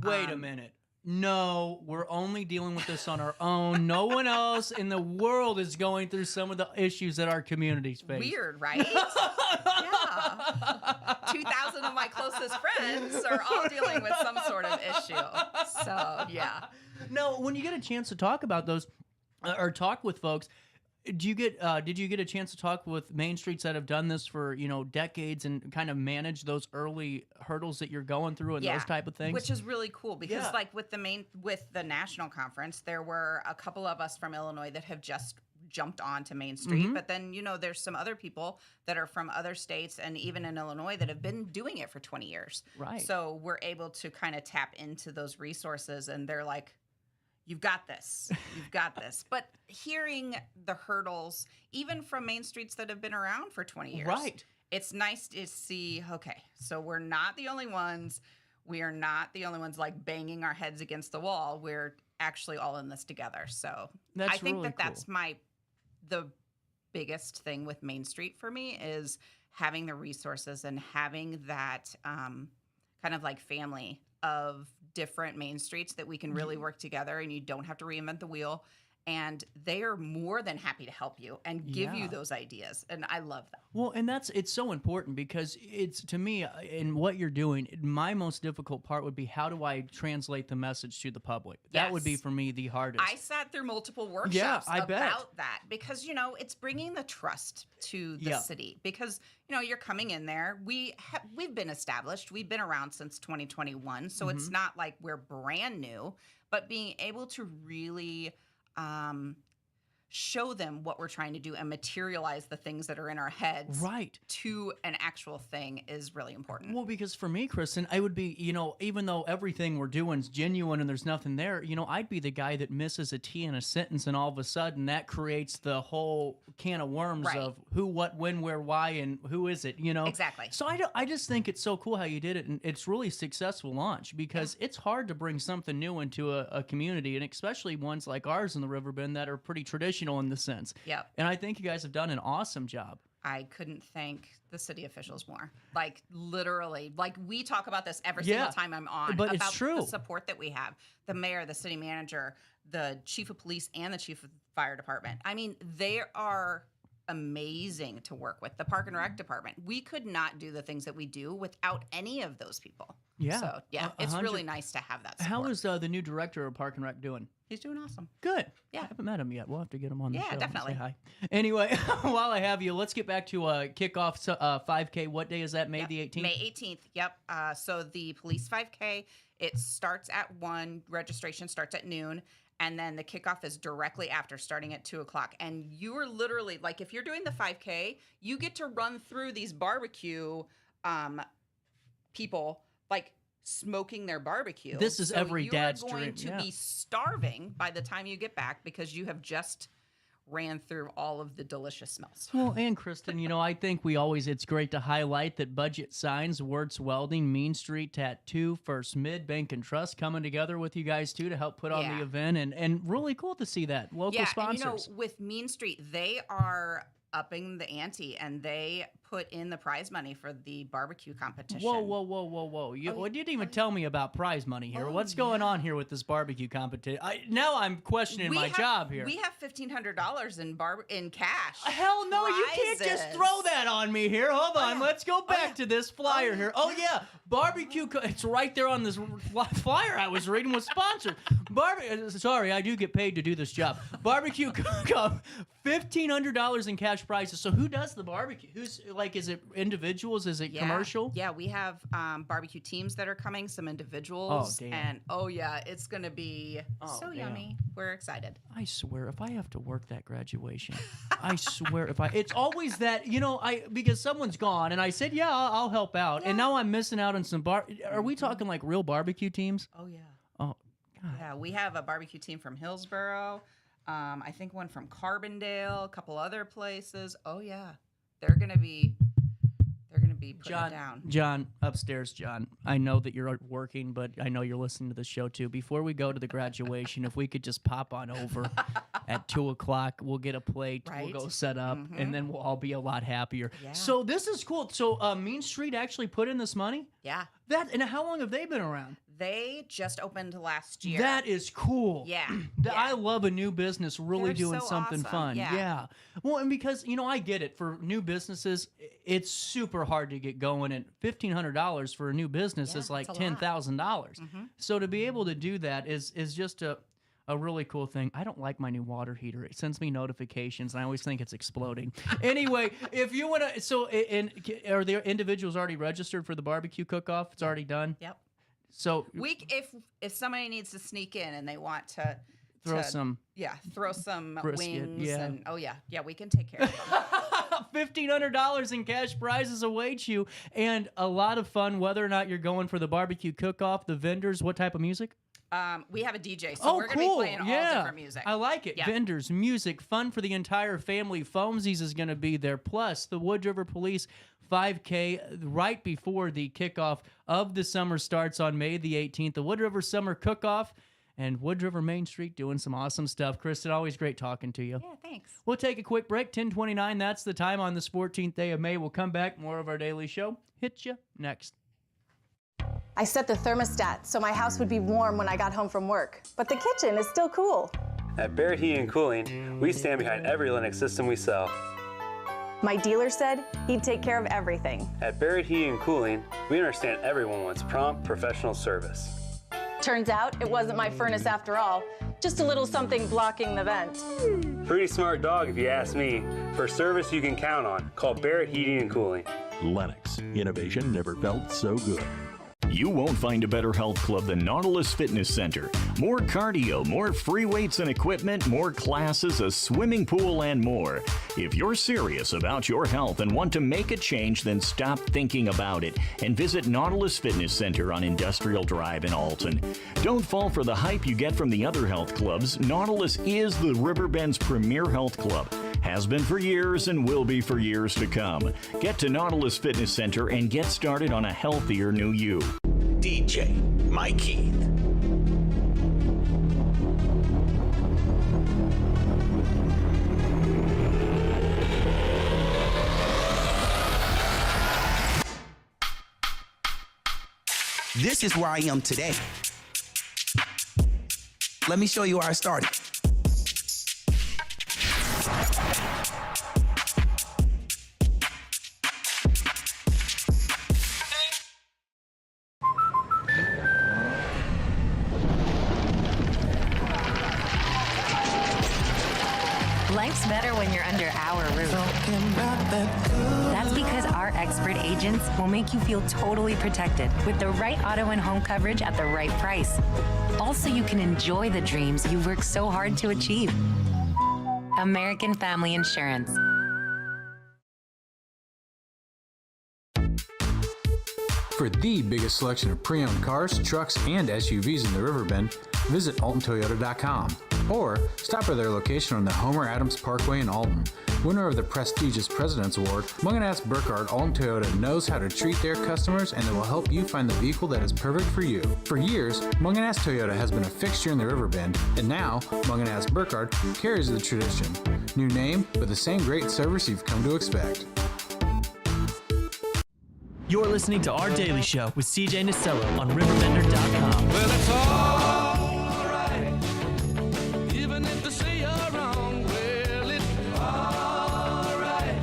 Wait a minute. No, we're only dealing with this on our own. No one else in the world is going through some of the issues that our communities face. Weird, right? Yeah. 2,000 of my closest friends are all dealing with some sort of issue. So, yeah. No, when you get a chance to talk about those or talk with folks, did you get a chance to talk with Main Streets that have done this for, decades and kind of manage those early hurdles that you're going through and those type of things? Which is really cool because like with the national conference, there were a couple of us from Illinois that have just jumped on to Main Street. But then, there's some other people that are from other states and even in Illinois that have been doing it for 20 years. Right. So we're able to kind of tap into those resources and they're like, you've got this. You've got this. But hearing the hurdles, even from Main Streets that have been around for 20 years, it's nice to see, okay, so we're not the only ones. We are not the only ones like banging our heads against the wall. We're actually all in this together. So I think really that's the biggest thing with Main Street for me is having the resources and having that kind of like family of different Main Streets that we can really work together and you don't have to reinvent the wheel. And they are more than happy to help you and give you those ideas. And I love that. Well, and it's so important because it's, to me, in what you're doing, my most difficult part would be how do I translate the message to the public? That would be for me the hardest. I sat through multiple workshops about that because, it's bringing the trust to the city because, you're coming in there. We've been established. We've been around since 2021. So it's not like we're brand new, but being able to really show them what we're trying to do and materialize the things that are in our heads to an actual thing is really important. Well, because for me, Kristen, I would be, even though everything we're doing is genuine and there's nothing there, I'd be the guy that misses a T in a sentence and all of a sudden that creates the whole can of worms of who, what, when, where, why, and who is it, Exactly. So I just think it's so cool how you did it, and it's really successful launch because it's hard to bring something new into a community, and especially ones like ours in the Riverbend that are pretty traditional in the sense. Yep. And I think you guys have done an awesome job. I couldn't thank the city officials more. Like literally, like we talk about this every single time I'm on. But about it's true. The support that we have. The mayor, the city manager, the chief of police, and the chief of fire department. I mean, they are amazing to work with. The park and rec department. We could not do the things that we do without any of those people. Yeah. So it's really nice to have that support. How is the new director of Park and Rec doing? He's doing awesome. Good. Yeah. I haven't met him yet. We'll have to get him on the show. Yeah, definitely. Say hi. Anyway, while I have you, let's get back to kickoff 5K. What day is that? May the 18th? May 18th. Yep. So the police 5K, it starts at 1. Registration starts at noon. And then the kickoff is directly after, starting at 2 o'clock. And you are literally, like, if you're doing the 5K, you get to run through these barbecue people, like, smoking their barbecue. This is every dad's dream. You are going to be starving by the time you get back because you have just ran through all of the delicious smells. Well, and Kristen, you know, I think it's great to highlight that Budget Signs, Wirtz Welding, Mean Street Tattoo, First Mid, Bank and Trust coming together with you guys too to help put on the event, and really cool to see that. Local sponsors. And, you know, with Mean Street, they are upping the ante, and they put in the prize money for the barbecue competition. Whoa. You didn't even tell me about prize money here. What's going on here with this barbecue competition? Now I'm questioning my job here. We have $1,500 in cash. Hell no, you can't just throw that on me here. Hold on, let's go back to this flyer here. Oh yeah, barbecue, it's right there on this flyer I was reading was sponsored. Sorry, I do get paid to do this job. Barbecue cook-off, $1,500 in cash prizes. So who does the barbecue? Who's like, is it individuals? Is it commercial? Yeah, we have barbecue teams that are coming, some individuals. Oh, damn. And it's going to be yummy. We're excited. I swear, if I have to work that graduation, I swear, it's always that, you know, because someone's gone, and I said, yeah, I'll help out. Yeah. And now I'm missing out on some are we talking like real barbecue teams? Oh, yeah. Oh, God. Yeah, we have a barbecue team from Hillsboro. I think one from Carbondale, a couple other places. Oh, yeah. They're gonna be putting it down. John, upstairs, John. I know that you're working, but I know you're listening to the show too. Before we go to the graduation, if we could just pop on over at 2 o'clock, we'll get a plate, we'll go set up, and then we'll all be a lot happier. Yeah. So this is cool. So Mean Street actually put in this money? Yeah. And how long have they been around? They just opened last year. That is cool. Yeah. I love a new business really doing so something awesome. fun. Yeah. Well, and because, you know, I get it. For new businesses, it's super hard to get going. And $1,500 for a new business is like $10,000. So to be able to do that is just a really cool thing. I don't like my new water heater. It sends me notifications, and I always think it's exploding. Anyway, if you want to, are there individuals already registered for the barbecue cook-off? It's already done? Yep. So if somebody needs to sneak in and they want to throw some brisket, wings, and we can take care of them. $1,500 in cash prizes awaits you, and a lot of fun. Whether or not you're going for the barbecue cook-off, the vendors, what type of music? We have a DJ, so we're going to be playing all different music. I like it. Yeah. Vendors, music, fun for the entire family. Foamsies is going to be there. Plus, the Wood River Police 5K right before the kickoff of the summer starts on May the 18th. The Wood River Summer Cook-Off and Wood River Main Street doing some awesome stuff. Kristen, always great talking to you. Yeah, thanks. We'll take a quick break. 10:29, that's the time on this 14th day of May. We'll come back. More of our daily show. Hit you next. I set the thermostat so my house would be warm when I got home from work, but the kitchen is still cool. At Barrett Heating and Cooling, we stand behind every Lennox system we sell. My dealer said he'd take care of everything. At Barrett Heating and Cooling, we understand everyone wants prompt, professional service. Turns out it wasn't my furnace after all, just a little something blocking the vent. Pretty smart dog if you ask me. For service you can count on, call Barrett Heating and Cooling. Lennox, innovation never felt so good. You won't find a better health club than Nautilus Fitness Center. More cardio, more free weights and equipment, more classes, a swimming pool, and more. If you're serious about your health and want to make a change, then stop thinking about it and visit Nautilus Fitness Center on Industrial Drive in Alton. Don't fall for the hype you get from the other health clubs. Nautilus is the Riverbend's premier health club. Has been for years and will be for years to come. Get to Nautilus Fitness Center and get started on a healthier new you. DJ Mike Keith. This is where I am today. Let me show you where I started. Life's better when you're under our roof. That's because our expert agents will make you feel totally protected with the right auto and home coverage at the right price. Also, you can enjoy the dreams you've worked so hard to achieve. American Family Insurance. For the biggest selection of pre-owned cars, trucks, and SUVs in the Riverbend, visit AltonToyota.com or stop by their location on the Homer Adams Parkway in Alton. Winner of the prestigious President's Award, Mungan Burkhardt Alton Toyota knows how to treat their customers, and they will help you find the vehicle that is perfect for you. For years, Mungan Toyota has been a fixture in the Riverbend, and now Mungan Burkhardt carries the tradition. New name, but the same great service you've come to expect. You're listening to Our Daily Show with CJ Nasello on RiverBender.com. Well, it's all right, even if they say you're wrong. Well, it's all right.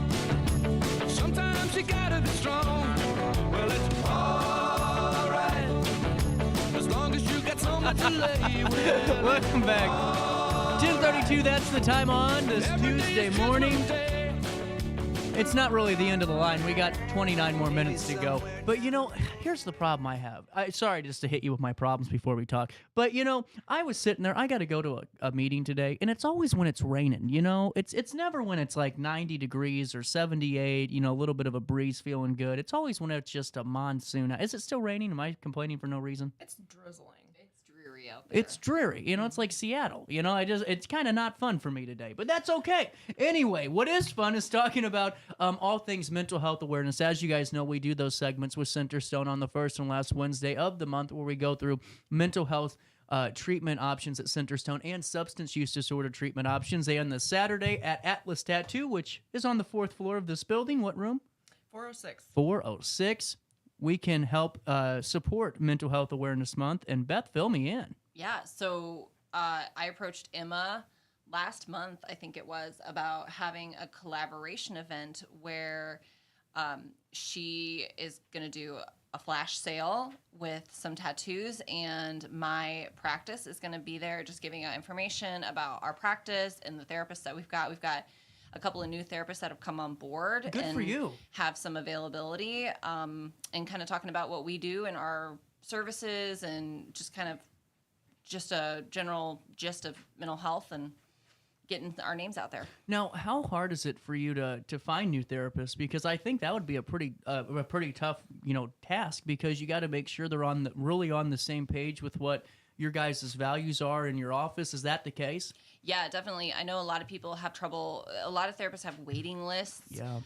Sometimes you gotta be strong. Well, it's all right, as long as you got something to lay with. Welcome back. 10:32. That's the time on this Tuesday morning. It's not really the end of the line. We got 29 more minutes to go. But, here's the problem I have. Sorry just to hit you with my problems before we talk. But, I was sitting there. I got to go to a meeting today, and it's always when it's raining, It's never when it's like 90 degrees or 78, a little bit of a breeze feeling good. It's always when it's just a monsoon. Is it still raining? Am I complaining for no reason? It's drizzling. It's dreary out there. It's dreary. It's like Seattle. It's kind of not fun for me today, but that's okay. Anyway, what is fun is talking about all things mental health awareness. As you guys know, we do those segments with Centerstone on the first and last Wednesday of the month where we go through mental health treatment options at Centerstone and substance use disorder treatment options. And the Saturday at Atlas Tattoo, which is on the 4th floor of this building. What room? 406. 406. We can help support Mental Health Awareness Month. And Beth, fill me in. Yeah, so I approached Emma last month, I think it was, about having a collaboration event where she is going to do a flash sale with some tattoos, and my practice is going to be there just giving out information about our practice and the therapists that we've got. We've got a couple of new therapists that have come on board. Good for you. Have some availability, and kind of talking about what we do and our services and just a general gist of mental health and getting our names out there. Now, how hard is it for you to find new therapists? Because I think that would be a pretty tough task, because you got to make sure they're really on the same page with what your guys' values are in your office. Is that the case? Yeah, definitely. I know a lot of people have trouble. A lot of therapists have waiting lists. Yeah.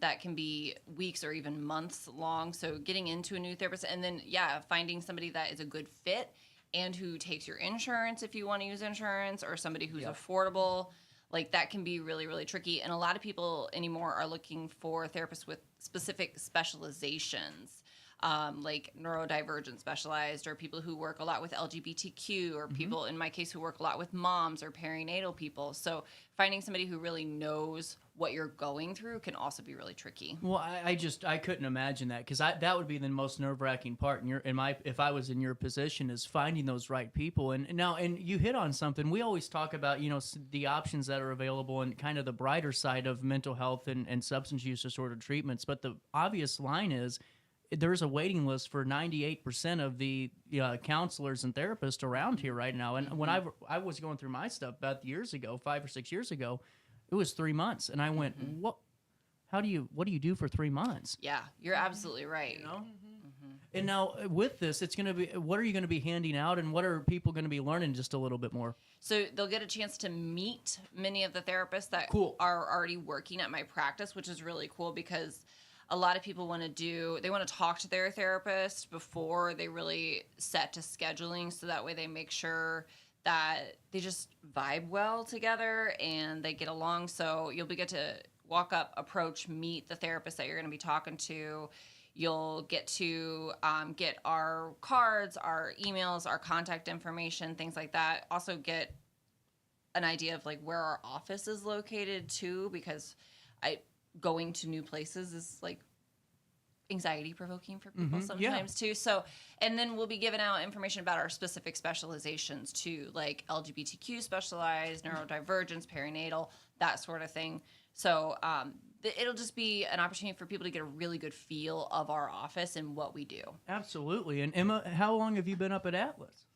That can be weeks or even months long. So getting into a new therapist, and then finding somebody that is a good fit and who takes your insurance if you want to use insurance, or somebody who's affordable, like that can be really, really tricky. And a lot of people anymore are looking for therapists with specific specializations. Like neurodivergent specialized, or people who work a lot with LGBTQ, or people in my case who work a lot with moms or perinatal people. So finding somebody who really knows what you're going through can also be really tricky. Well, I couldn't imagine that, because that would be the most nerve-wracking part. If I was in your position, is finding those right people. And you hit on something. We always talk about the options that are available and kind of the brighter side of mental health and substance use disorder treatments. But the obvious line is, there's a waiting list for 98% of the counselors and therapists around here right now. And when I was going through my stuff about 5 or 6 years ago, it was 3 months. And I went, what do you do for 3 months? Yeah, you're absolutely right. And now with this, it's going to be, what are you going to be handing out, and what are people going to be learning just a little bit more? So they'll get a chance to meet many of the therapists that are already working at my practice, which is really cool, because a lot of people want to talk to their therapist before they really set to scheduling, so that way they make sure that they just vibe well together and they get along. So you'll get to walk up, approach, meet the therapist that you're going to be talking to. You'll get to get our cards, our emails, our contact information, things like that. Also get an idea of like where our office is located too, because going to new places is like anxiety provoking for people sometimes too. So, and then we'll be giving out information about our specific specializations too, like LGBTQ specialized, neurodivergence, perinatal, that sort of thing. So it'll just be an opportunity for people to get a really good feel of our office and what we do. Absolutely. And Emma, how long have you been up at Atlas?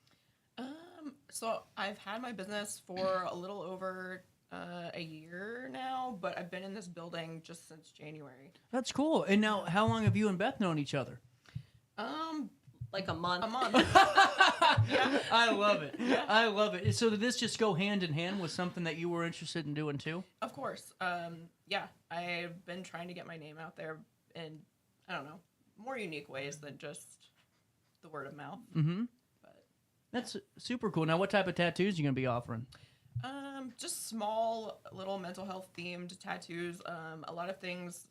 So I've had my business for a little over a year now, but I've been in this building just since January. That's cool. And now, how long have you and Beth known each other? Like a month. Yeah. I love it. Yeah. I love it. So did this just go hand in hand with something that you were interested in doing too? Of course. Yeah, I've been trying to get my name out there in, I don't know, more unique ways than just the word of mouth. Mm-hmm. That's super cool. Now, what type of tattoos are you going to be offering? Just small, little mental health themed tattoos. A lot of things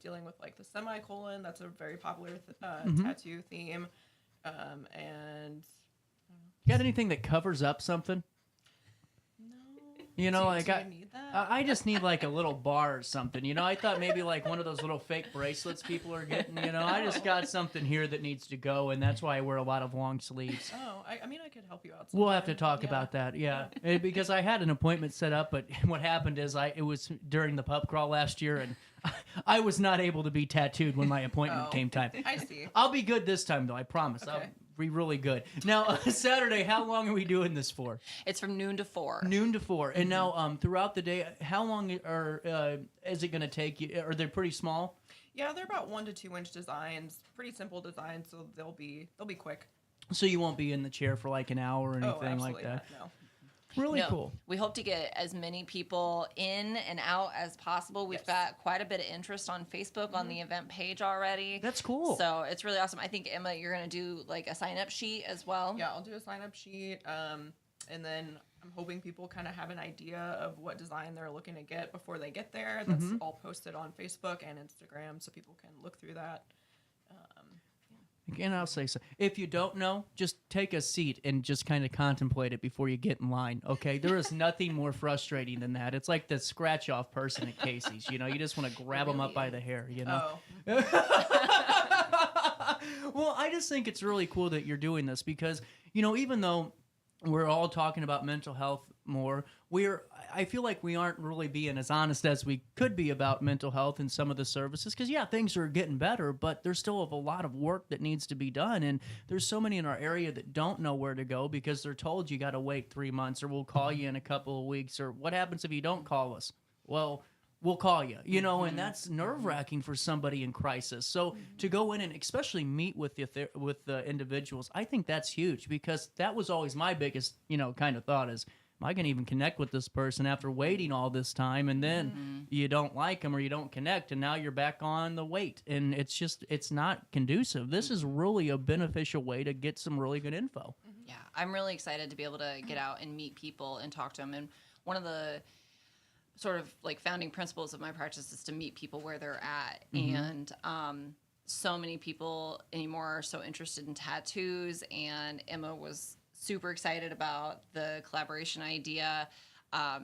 dealing with like the semicolon. That's a very popular tattoo theme. And you got anything that covers up something? You know, Do like you need that? I just need like a little bar or something. You know, I thought maybe like one of those little fake bracelets people are getting. You know, I just got something here that needs to go, and that's why I wear a lot of long sleeves. Oh, I mean, I could help you out. We'll have to talk about that, yeah. Because I had an appointment set up, but what happened is it was during the pub crawl last year, and I was not able to be tattooed when my appointment came time. I see. I'll be good this time, though, I promise. Okay. I'll be really good. Now, Saturday, how long are we doing this for? It's from noon to 4. Noon to 4. And now, throughout the day, how long is it going to take you? Are they pretty small? Yeah, they're about 1 to 2 inch designs. Pretty simple designs, so they'll be quick. So you won't be in the chair for like an hour or anything like that? No. Really No, cool. We hope to get as many people in and out as possible. We've got quite a bit of interest on Facebook on the event page already. That's cool. So it's really awesome. I think, Emma, you're going to do like a sign-up sheet as well. Yeah, I'll do a sign-up sheet, and then I'm hoping people kind of have an idea of what design they're looking to get before they get there. That's all posted on Facebook and Instagram, so people can look through that. And I'll say so. If you don't know, just take a seat and just kind of contemplate it before you get in line, okay? There is nothing more frustrating than that. It's like the scratch-off person at Casey's, you know? You just want to grab them up by the hair, you know? Well, I just think it's really cool that you're doing this because, you know, even though we're all talking about mental health more, I feel like we aren't really being as honest as we could be about mental health and some of the services because, yeah, things are getting better, but there's still a lot of work that needs to be done, and there's so many in our area that don't know where to go because they're told you got to wait 3 months or we'll call you in a couple of weeks, or what happens if you don't call us? Well, we'll call you, you know, and that's nerve-wracking for somebody in crisis. So to go in and especially meet with the individuals, I think that's huge because that was always my biggest, you know, kind of thought is, am I going to even connect with this person after waiting all this time? And then you don't like them or you don't connect, and now you're back on the wait. And it's not conducive. This is really a beneficial way to get some really good info. Yeah, I'm really excited to be able to get out and meet people and talk to them. And one of the sort of like founding principles of my practice is to meet people where they're at. And so many people anymore are so interested in tattoos, and Emma was super excited about the collaboration idea.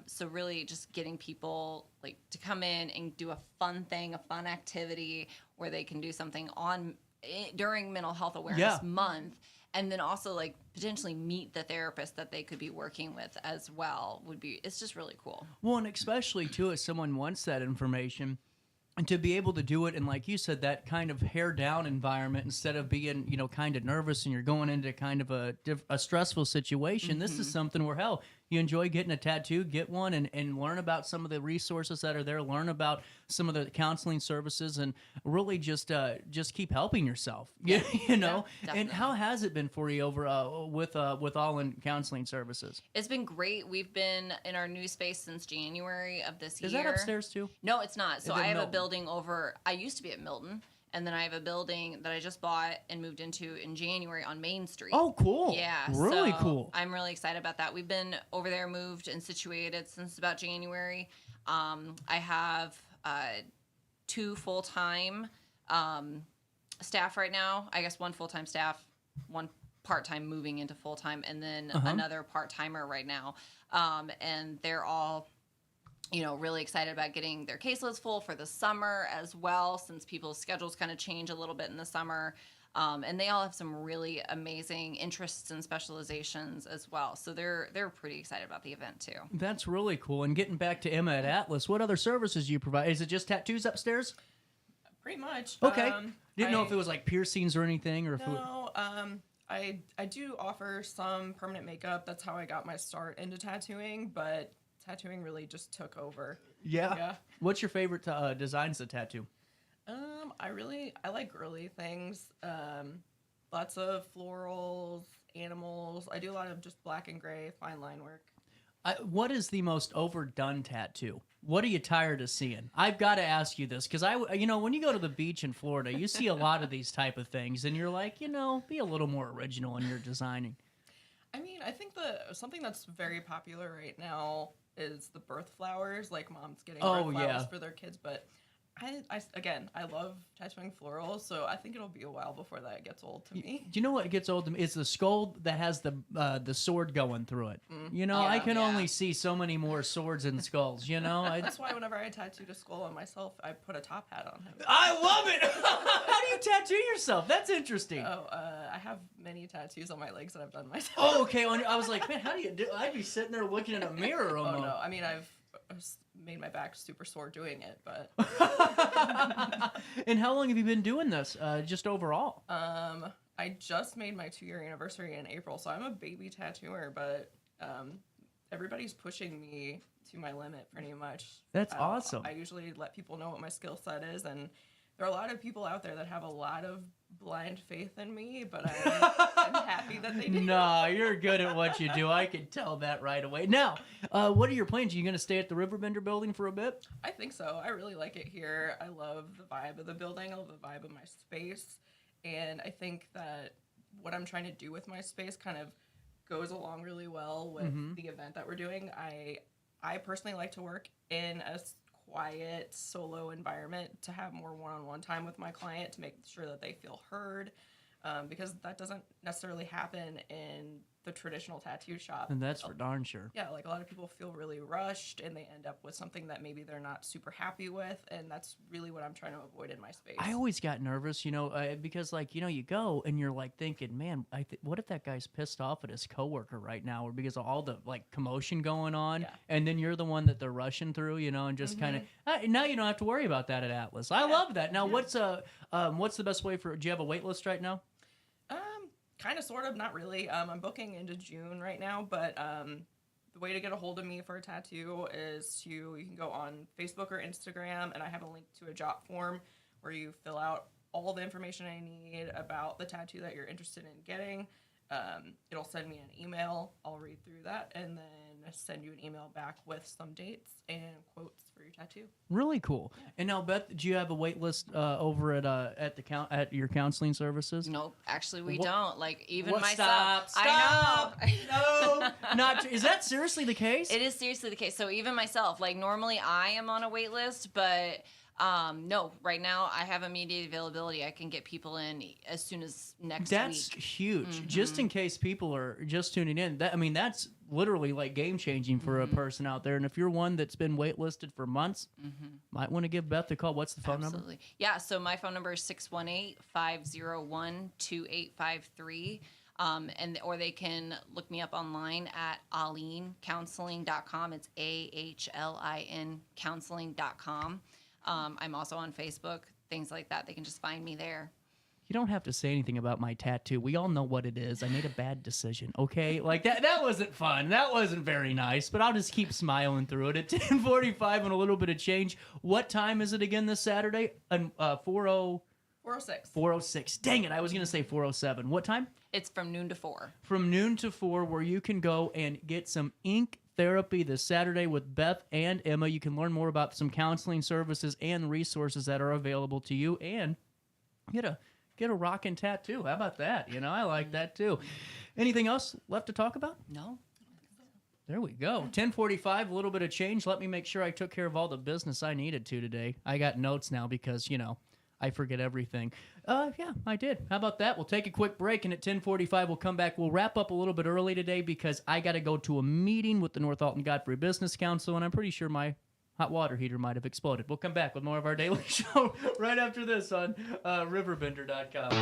So really just getting people like to come in and do a fun thing, a fun activity where they can do something during Mental Health Awareness Month. And then also like potentially meet the therapist that they could be working with as well it's just really cool. Well, and especially too, if someone wants that information, and to be able to do it in, like you said, that kind of hair down environment instead of being, you know, kind of nervous and you're going into kind of a stressful situation. This is something where, hell, you enjoy getting a tattoo, get one and learn about some of the resources that are there, learn about some of the counseling services, and really just keep helping yourself, you know? And how has it been for you over with Ahlin Counseling Services? It's been great. We've been in our new space since January of this year. Is that upstairs too? No, it's not. So I have Milton? a building I used to be at Milton, and then I have a building that I just bought and moved into in January on Main Street. Oh, cool. Yeah. Really so cool. I'm really excited about that. We've been over there, moved and situated since about January. I have 2 full-time staff right now. I guess 1 full-time staff, 1 part-time moving into full-time, and then another part-timer right now. And they're all, you know, really excited about getting their caseloads full for the summer as well, since people's schedules kind of change a little bit in the summer. And they all have some really amazing interests and specializations as well. So they're pretty excited about the event too. That's really cool. And getting back to Emma at Atlas, what other services do you provide? Is it just tattoos upstairs? Pretty much. Okay. Didn't know if it was like piercings or anything, or if No, I do offer some permanent makeup. That's how I got my start into tattooing, but tattooing really just took over. Yeah. What's your favorite designs to tattoo? I like girly things. Lots of florals, animals. I do a lot of just black and gray fine line work. What is the most overdone tattoo? What are you tired of seeing? I've got to ask you this because when you go to the beach in Florida, you see a lot of these type of things, and you're like, be a little more original in your designing. I mean, I think something that's very popular right now is the birth flowers, like moms getting birth flowers for their kids. But I love tattooing florals, so I think it'll be a while before that gets old to me. Do you know what gets old to me? It's the skull that has the sword going through it. I can only see so many more swords and skulls. That's why whenever I tattooed a skull on myself, I put a top hat on him. I love it. How do you tattoo yourself? That's interesting. I have many tattoos on my legs that I've done myself. Oh, okay. I was like, man, how do you do? I'd be sitting there looking in a mirror almost. Oh no, I mean I've made my back super sore doing it, but. And how long have you been doing this? Just overall? I just made my 2-year anniversary in April, so I'm a baby tattooer, but everybody's pushing me to my limit pretty much. That's awesome. I usually let people know what my skill set is, and there are a lot of people out there that have a lot of blind faith in me, but I'm happy that they do. No, you're good at what you do. I can tell that right away. Now, what are your plans? Are you going to stay at the RiverBender building for a bit? I think so. I really like it here. I love the vibe of the building. I love the vibe of my space. And I think that what I'm trying to do with my space kind of goes along really well with the event that we're doing. I personally like to work in a quiet solo environment to have more one-on-one time with my client to make sure that they feel heard, because that doesn't necessarily happen in the traditional tattoo shop. And that's for darn sure. Yeah, like a lot of people feel really rushed and they end up with something that maybe they're not super happy with, and that's really what I'm trying to avoid in my space. I always got nervous, because you go and you're like thinking, man, what if that guy's pissed off at his coworker right now, or because of all the commotion going on, and then you're the one that they're rushing through, and just kind of now you don't have to worry about that at Atlas. I love that. Now, what's the best way do you have a wait list right now? Kind of, sort of, not really. I'm booking into June right now, but the way to get a hold of me for a tattoo is you can go on Facebook or Instagram, and I have a link to a jot form where you fill out all the information I need about the tattoo that you're interested in getting. It'll send me an email. I'll read through that and then send you an email back with some dates and quotes for your tattoo. Really cool. Yeah. And now, Beth, do you have a wait list over at your counseling services? Nope, actually we don't. Like even what? myself. Stop. I know. No, not. Is that seriously the case? It is seriously the case. So even myself, like normally I am on a wait list, but. No, right now I have immediate availability. I can get people in as soon as next week. That's huge. Just in case people are just tuning in. That's literally like game changing for a person out there. And if you're one that's been waitlisted for months, might want to give Beth a call. What's the phone number? Yeah, so my phone number is 618-501-2853. Or they can look me up online at ahlincounseling.com. It's AHLIN counseling.com. I'm also on Facebook, things like that. They can just find me there. You don't have to say anything about my tattoo. We all know what it is. I made a bad decision, okay? Like, that wasn't fun. That wasn't very nice, but I'll just keep smiling through it. At 10:45 and a little bit of change. What time is it again this Saturday? 4:06. 4:06. Dang it, I was going to say 4:07. What time? It's from noon to 4. From noon to 4, where you can go and get some ink therapy this Saturday with Beth and Emma. You can learn more about some counseling services and resources that are available to you, and get a rockin' tattoo. How about that? I like that too. Anything else left to talk about? No. There we go. 10:45, a little bit of change. Let me make sure I took care of all the business I needed to today. I got notes now because, I forget everything. Yeah, I did. How about that? We'll take a quick break, and at 10:45, we'll come back. We'll wrap up a little bit early today because I got to go to a meeting with the North Alton Godfrey Business Council, and I'm pretty sure my hot water heater might have exploded. We'll come back with more of our daily show right after this on RiverBender.com.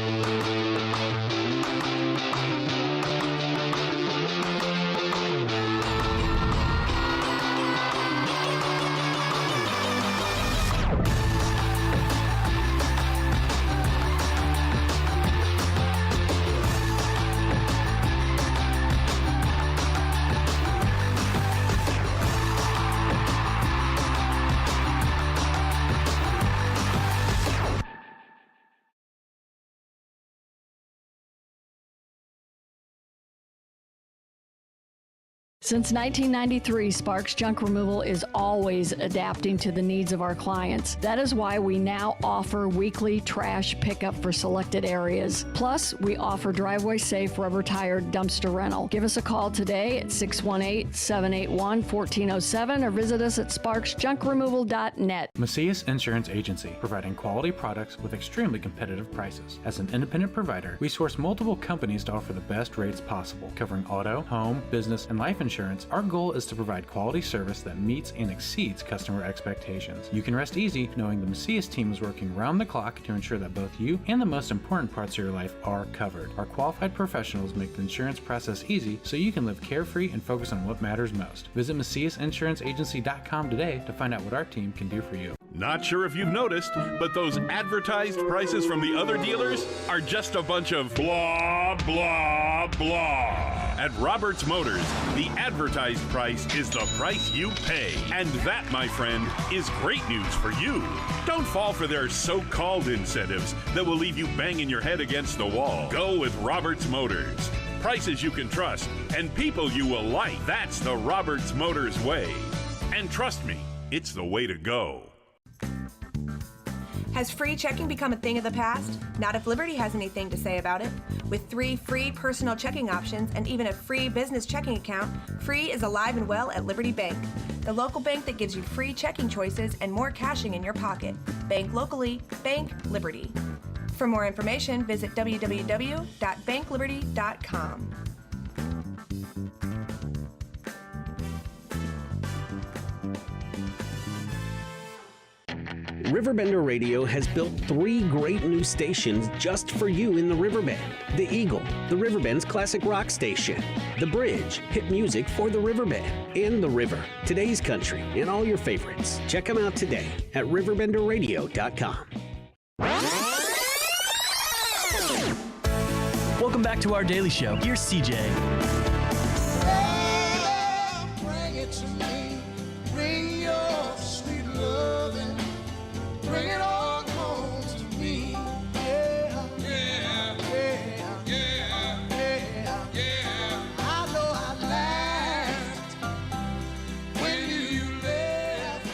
Since 1993, Sparks Junk Removal is always adapting to the needs of our clients. That is why we now offer weekly trash pickup for selected areas. Plus, we offer driveway-safe rubber-tired dumpster rental. Give us a call today at 618-781-1407 or visit us at sparksjunkremoval.net. Macias Insurance Agency, providing quality products with extremely competitive prices. As an independent provider, we source multiple companies to offer the best rates possible, covering auto, home, business, and life insurance. Our goal is to provide quality service that meets and exceeds customer expectations. You can rest easy knowing the Macias team is working round the clock to ensure that both you and the most important parts of your life are covered. Our qualified professionals make the insurance process easy so you can live carefree and focus on what matters most. Visit MaciasInsuranceAgency.com today to find out what our team can do for you. Not sure if you've noticed, but those advertised prices from the other dealers are just a bunch of blah, blah, blah. At Roberts Motors, the advertised price is the price you pay. And that, my friend, is great news for you. Don't fall for their so-called incentives that will leave you banging your head against the wall. Go with Roberts Motors. Prices you can trust and people you will like. That's the Roberts Motors way. And trust me, it's the way to go. Has free checking become a thing of the past? Not if Liberty has anything to say about it. With 3 free personal checking options and even a free business checking account, free is alive and well at Liberty Bank, the local bank that gives you free checking choices and more cashing in your pocket. Bank locally, bank Liberty. For more information, visit www.bankliberty.com. RiverBender Radio has built 3 great new stations just for you in the Riverbend. The Eagle, the Riverbend's classic rock station. The Bridge, hit music for the Riverbend. And The River, today's country, and all your favorites. Check them out today at RiverBenderRadio.com. Welcome back to our daily show. Here's CJ. Bring it to me. Bring your sweet loving. Bring it all home to me. Yeah, yeah, yeah, yeah, yeah, yeah. I know I laughed when you left,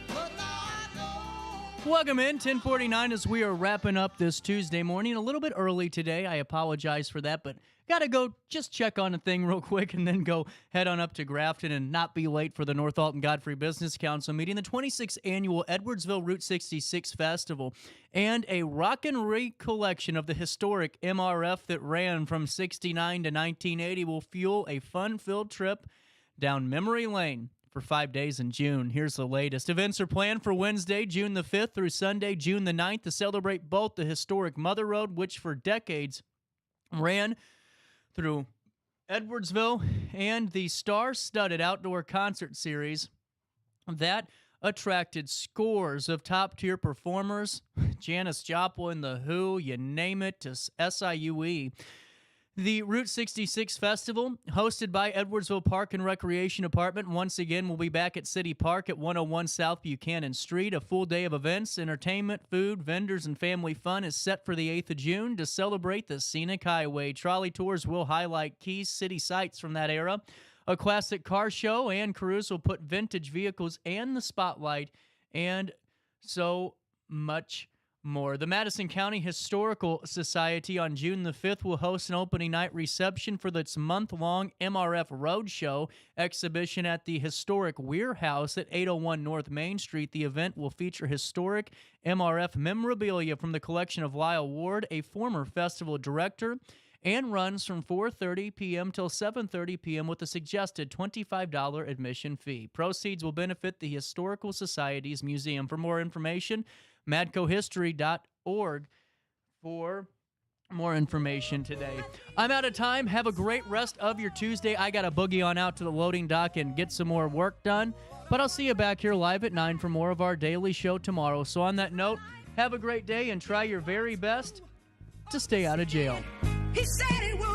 but now I know. Welcome in, 10:49 as we are wrapping up this Tuesday morning. A little bit early today. I apologize for that, but got to go just check on a thing real quick and then go head on up to Grafton and not be late for the North Alton Godfrey Business Council meeting, the 26th annual Edwardsville Route 66 Festival, and a rock and recollection of the historic MRF that ran from 69 to 1980 will fuel a fun-filled trip down memory lane for 5 days in June. Here's the latest. Events are planned for Wednesday, June the 5th through Sunday, June the 9th to celebrate both the historic Mother Road, which for decades ran through Edwardsville, and the star-studded outdoor concert series that attracted scores of top-tier performers, Janis Joplin, The Who, you name it, to SIUE. The Route 66 Festival, hosted by Edwardsville Park and Recreation Department, once again will be back at City Park at 101 South Buchanan Street. A full day of events, entertainment, food, vendors, and family fun is set for the 8th of June to celebrate the scenic highway. Trolley tours will highlight key city sites from that era. A classic car show and cruise will put vintage vehicles in the spotlight, and so much more. The Madison County Historical Society on June the 5th will host an opening night reception for its month-long MRF Roadshow exhibition at the historic Weir House at 801 North Main Street. The event will feature historic MRF memorabilia from the collection of Lyle Ward, a former festival director, and runs from 4:30 p.m. till 7:30 p.m. with a suggested $25 admission fee. Proceeds will benefit the Historical Society's museum. For more information, madcohistory.org for more information today. I'm out of time. Have a great rest of your Tuesday. I got to boogie on out to the loading dock and get some more work done. But I'll see you back here live at 9 for more of our daily show tomorrow. So on that note, have a great day and try your very best to stay out of jail. He said it would.